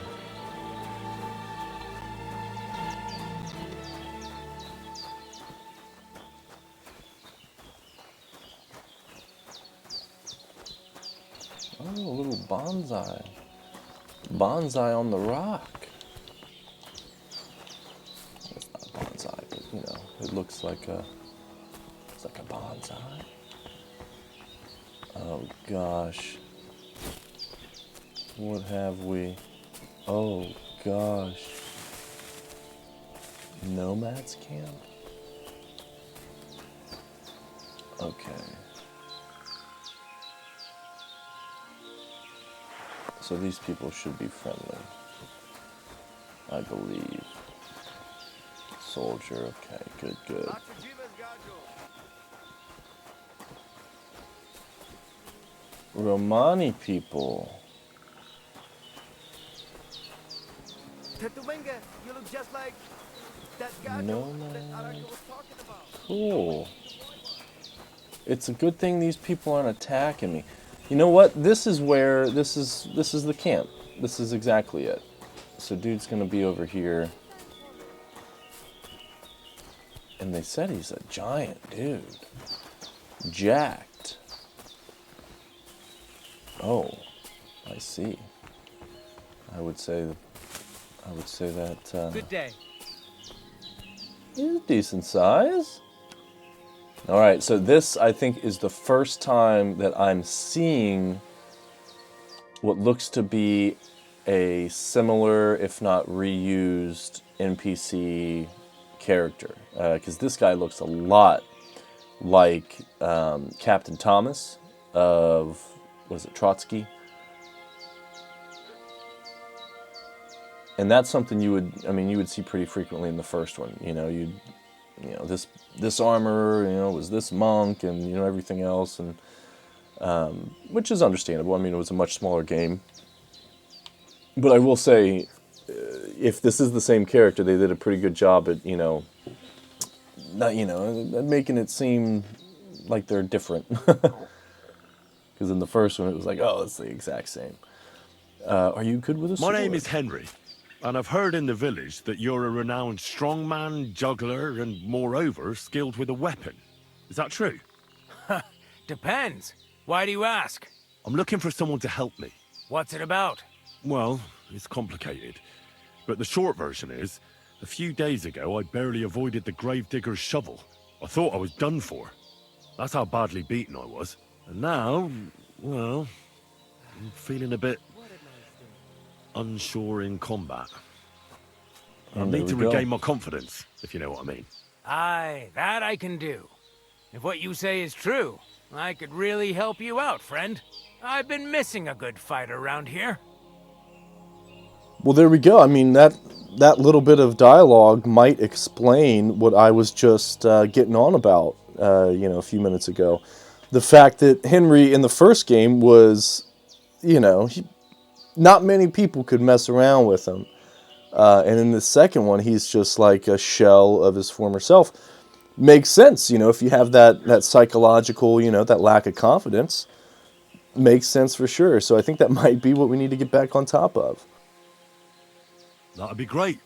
Oh, a little bonsai. Bonsai on the rock. It's not a bonsai, but you know, it looks like a... It's like a bonsai. Oh gosh. What have we? Oh gosh. Nomads camp? Okay. So these people should be friendly, I believe. Soldier, okay, good, good. Romani people. You look just like that guy that Araka was talking about. Cool. It's a good thing these people aren't attacking me. You know what? This is where this is the camp. This is exactly it. So dude's gonna be over here. And they said he's a giant dude. Jacked. Oh, I see. I would say that Good day. he's decent size. All right, so this, I think, is the first time that I'm seeing what looks to be a similar, if not reused, NPC character. Because this guy looks a lot like Captain Thomas of, was it Trotsky? And that's something you would see pretty frequently in the first one. You know, this armor, you know, was this monk, and you know everything else, and which is understandable. I mean, it was a much smaller game. But I will say, if this is the same character, they did a pretty good job at making it seem like they're different. Because in the first one, it was like, oh, it's the exact same. Are you good with a sword? My name is Henry. And I've heard in the village that you're a renowned strongman, juggler, and moreover, skilled with a weapon. Is that true? Depends. Why do you ask? I'm looking for someone to help me. What's it about? Well, it's complicated. But the short version is, a few days ago I barely avoided the gravedigger's shovel. I thought I was done for. That's how badly beaten I was. And now, well, I'm feeling a bit unsure in combat. I need to regain my confidence, if you know what I mean. Aye, that I can do. If what you say is true, I could really help you out, friend. I've been missing a good fighter around here. Well, there we go. I mean, that little bit of dialogue might explain what I was just getting on about, a few minutes ago. The fact that Henry in the first game was, not many people could mess around with him. And in the second one, he's just like a shell of his former self. Makes sense, if you have that psychological, that lack of confidence. Makes sense for sure. So I think that might be what we need to get back on top of. That'd be great.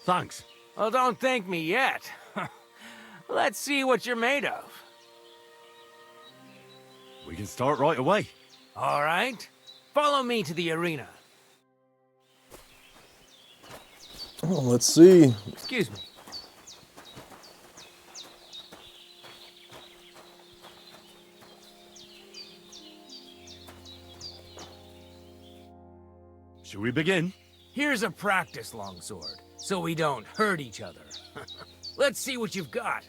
Thanks. Well, don't thank me yet. Let's see what you're made of. We can start right away. All right. Follow me to the arena. Oh, let's see. Excuse me. Should we begin? Here's a practice longsword, so we don't hurt each other. Let's see what you've got.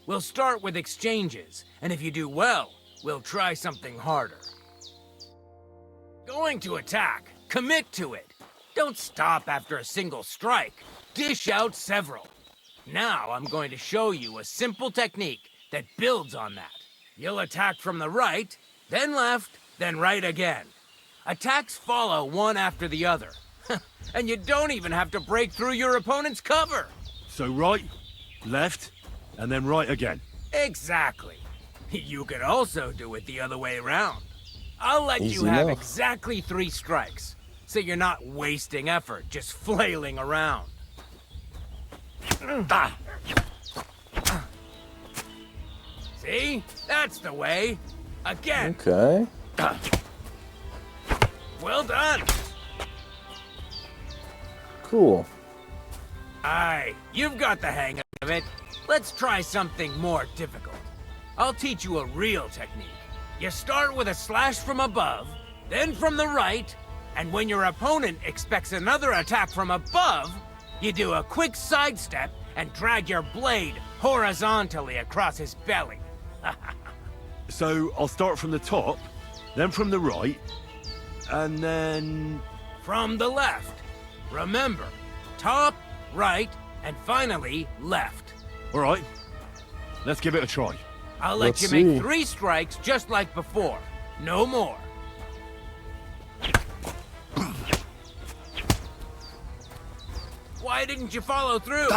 We'll start with exchanges, and if you do well, we'll try something harder. Going to attack. Commit to it. Don't stop after a single strike. Dish out several. Now I'm going to show you a simple technique that builds on that. You'll attack from the right, then left, then right again. Attacks follow one after the other. And you don't even have to break through your opponent's cover. So right, left, and then right again. Exactly. You could also do it the other way around. I'll let Easy you have enough. exactly 3 strikes, so you're not wasting effort just flailing around. See? That's the way. Again. Okay. Well done. Cool. Aye, you've got the hang of it. Let's try something more difficult. I'll teach you a real technique. You start with a slash from above, then from the right, and when your opponent expects another attack from above, you do a quick sidestep and drag your blade horizontally across his belly. So I'll start from the top, then from the right, and then... From the left. Remember, top, right, and finally left. All right, let's give it a try. I'll let Let's you see. make 3 strikes just like before. No more. Why didn't you follow through?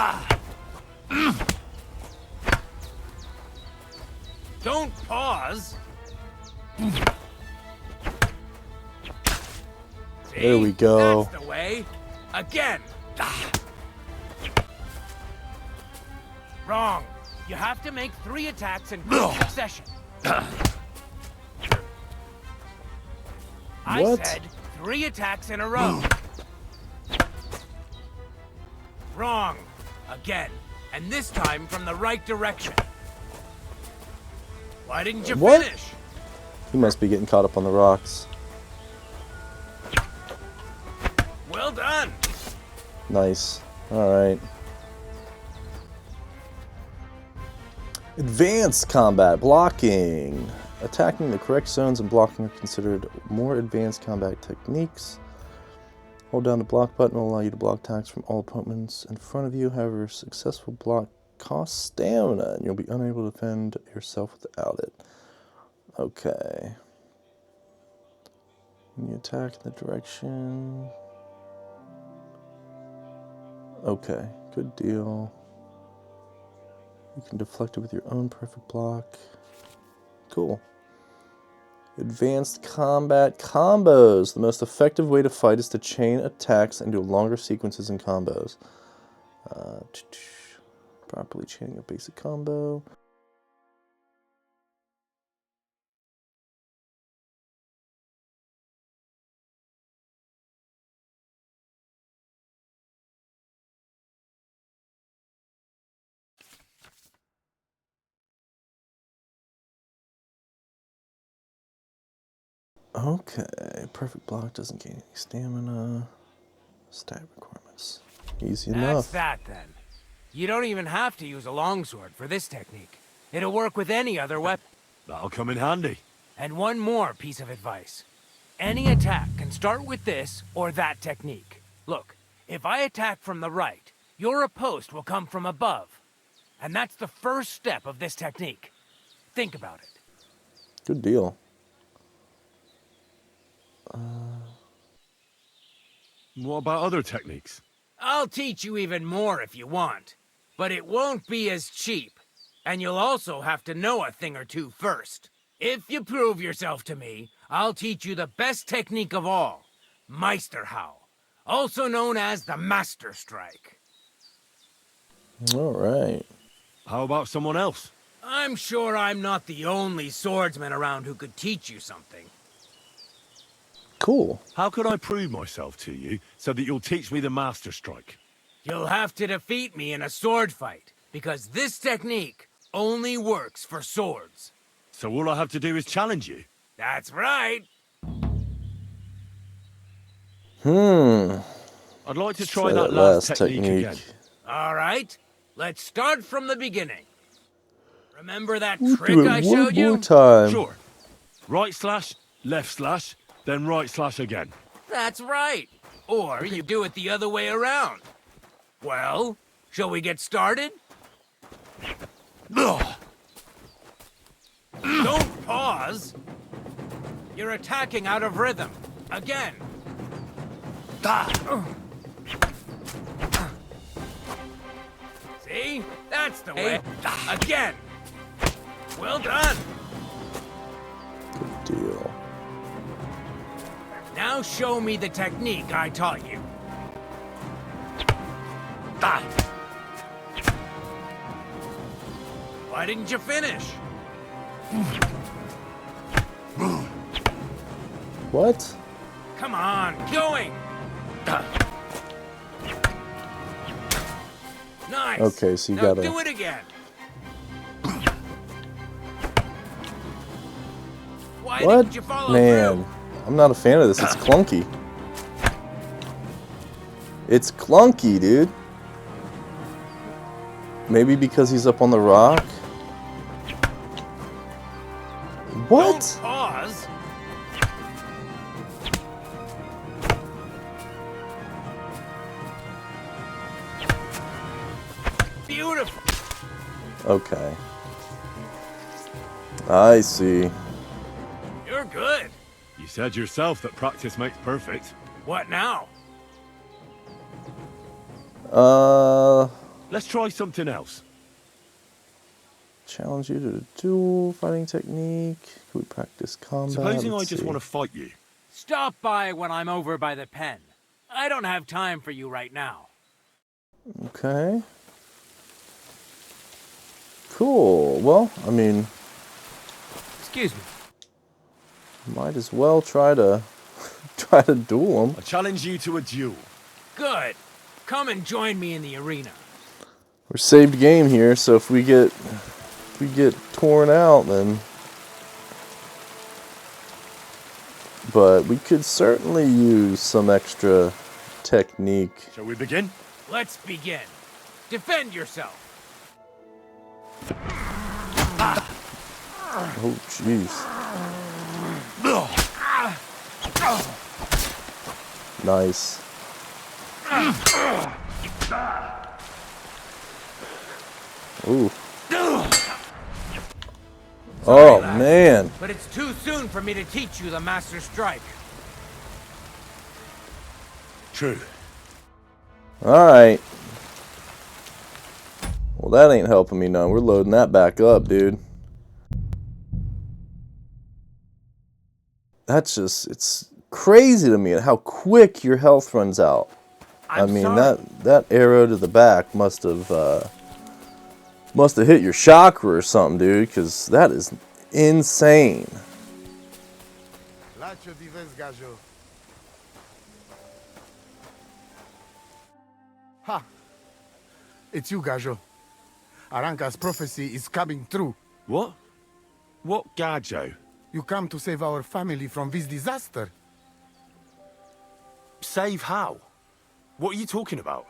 Don't pause. There we go. That's the way. Again. Wrong. You have to make 3 attacks in quick succession. I What? said 3 attacks in a row. Wrong. Again. And this time from the right direction. Why didn't you What? finish? He must be getting caught up on the rocks. Well done. Nice. Alright. Advanced combat. Blocking. Attacking the correct zones and blocking are considered more advanced combat techniques. Hold down the block button will allow you to block attacks from all opponents in front of you. However, successful block costs stamina, and you'll be unable to defend yourself without it. Okay. When you attack in the direction... Okay, good deal. You can deflect it with your own perfect block. Cool. Advanced combat combos. The most effective way to fight is to chain attacks into longer sequences and combos. Properly chaining a basic combo. Okay, perfect block doesn't gain any stamina. Stat requirements. Easy That's enough. that then. You don't even have to use a longsword for this technique. It'll work with any other weapon. That'll come in handy. And one more piece of advice. Any attack can start with this or that technique. Look, if I attack from the right, your riposte will come from above. And that's the first step of this technique. Think about it. Good deal. What about other techniques? I'll teach you even more if you want. But it won't be as cheap. And you'll also have to know a thing or two first. If you prove yourself to me, I'll teach you the best technique of all. Meisterhau. Also known as the Master Strike. All right. How about someone else? I'm sure I'm not the only swordsman around who could teach you something. Cool. How could I prove myself to you so that you'll teach me the Master Strike? You'll have to defeat me in a sword fight, because this technique only works for swords. So all I have to do is challenge you? That's right. I'd like to try that last technique again. All right, let's start from the beginning. Remember that We'll trick do I it one showed you? more time. Sure. Right slash, left slash, then right slash again. That's right. Or you do it the other way around. Well, shall we get started? Ugh. Don't pause. You're attacking out of rhythm. Again. See? That's the way. Again. Well done. Good deal. Now show me the technique I taught you. Why didn't you finish? What? Come on, going. Nice. Okay, so you now gotta do it again. Why What? didn't you follow Man, through? I'm not a fan of this. It's clunky. It's clunky, dude. Maybe because he's up on the rock? What? Don't pause. Beautiful. Okay. I see. You're good. You said yourself that practice makes perfect. What now? Let's try something else. Challenge you to a duel fighting technique. Can we practice combat? Supposing I Let's just see. want to fight you. Stop by when I'm over by the pen. I don't have time for you right now. Okay. Cool. Well, I mean, Excuse me. might as well try to duel him. I challenge you to a duel. Good. Come and join me in the arena. We're saved game here, so if we get torn out, then. But we could certainly use some extra technique. Shall we begin? Let's begin. Defend yourself. Oh, jeez. Nice. Ooh. Oh, man. But it's too soon for me to teach you the Master Strike. True. Alright. Well, that ain't helping me none. We're loading that back up, dude. That's just, it's crazy to me how quick your health runs out. I mean, sorry. that arrow to the back must have hit your chakra or something, dude, because that is insane. Ha! It's you, Gajo. Aranka's prophecy is coming true. What? What Gajo? You come to save our family from this disaster. Save how? What are you talking about?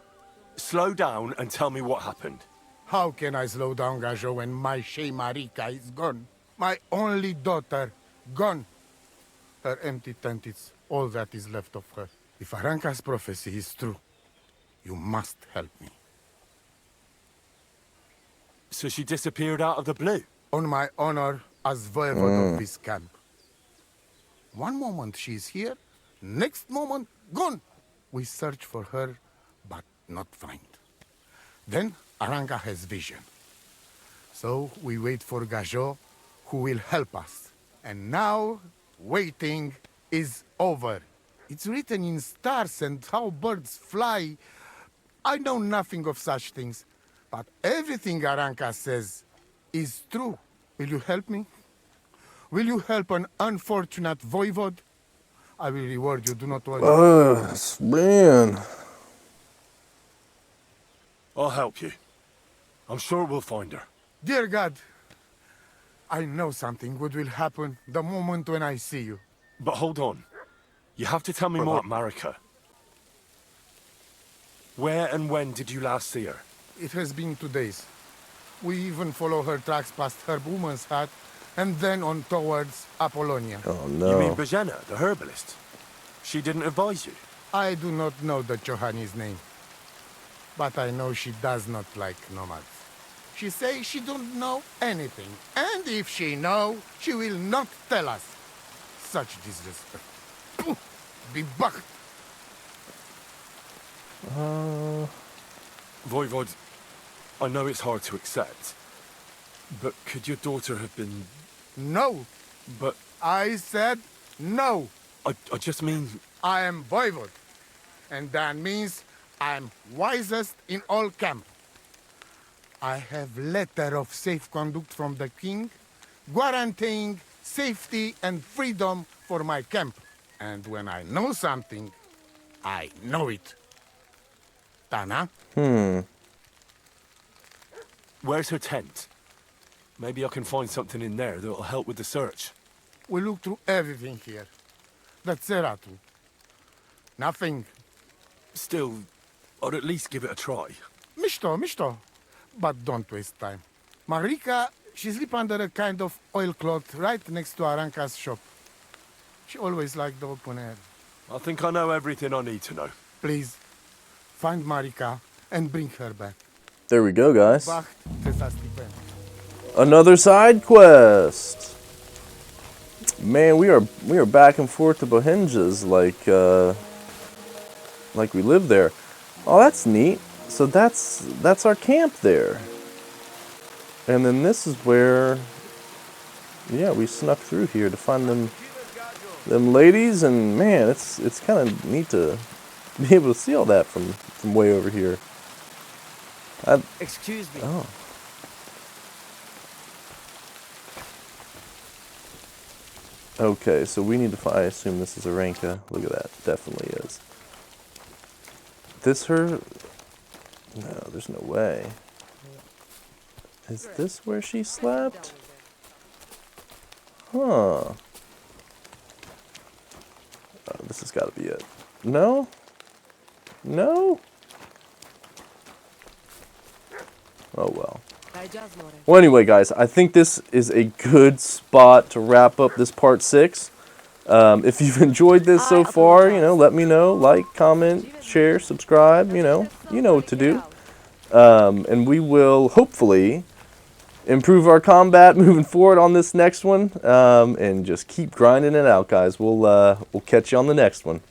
Slow down and tell me what happened. How can I slow down, Gajo, when my Shea Marika is gone? My only daughter, gone. Her empty tent is all that is left of her. If Aranka's prophecy is true, you must help me. So she disappeared out of the blue? On my honor as voivode of this camp. One moment she is here, next moment, gone. We search for her, but not find. Then Aranka has vision. So we wait for Gajo, who will help us. And now, waiting is over. It's written in stars and how birds fly. I know nothing of such things, but everything Aranka says is true. Will you help me? Will you help an unfortunate voivode? I will reward you, do not worry. Man. I'll help you. I'm sure we'll find her. Dear God, I know something good will happen the moment when I see you. But hold on. You have to tell me more about Marika. Where and when did you last see her? It has been 2 days. We even follow her tracks past her woman's hut, and then on towards Apollonia. Oh no. You mean Bajena, the herbalist? She didn't advise you? I do not know the Johanni's name, but I know she does not like nomads. She says she don't know anything, and if she know, she will not tell us. Such disrespect. Pooh, be bucked. Voivod, I know it's hard to accept, but could your daughter have been... No. But... I said no. I just mean... I am voivode, and that means I'm wisest in all camp. I have letter of safe conduct from the king, guaranteeing safety and freedom for my camp. And when I know something, I know it. Tana? Where's her tent? Maybe I can find something in there that'll help with the search. We look through everything here. The Ceratu. Nothing. Still, I'd at least give it a try. Misto. But don't waste time. Marika, she sleep under a kind of oilcloth right next to Aranka's shop. She always liked the open air. I think I know everything I need to know. Please, find Marika and bring her back. There we go, guys. Wacht, te stipen. Another side quest. Man, we are back and forth to Bohinjas like we live there. Oh, that's neat. So that's our camp there. And then this is where, yeah, we snuck through here to find them ladies, and man, it's kind of neat to be able to see all that from way over here. Excuse me. Oh. Okay, so we need to find, I assume this is Aranka. Look at that, definitely is. This her? No, there's no way. Is this where she slept? Huh. Oh, this has got to be it. No? No? Oh well. Well, anyway, guys, I think this is a good spot to wrap up this part 6. If you've enjoyed this so far, let me know. Like, comment, share, subscribe. You know what to do. And we will hopefully improve our combat moving forward on this next one. And just keep grinding it out, guys. We'll catch you on the next one.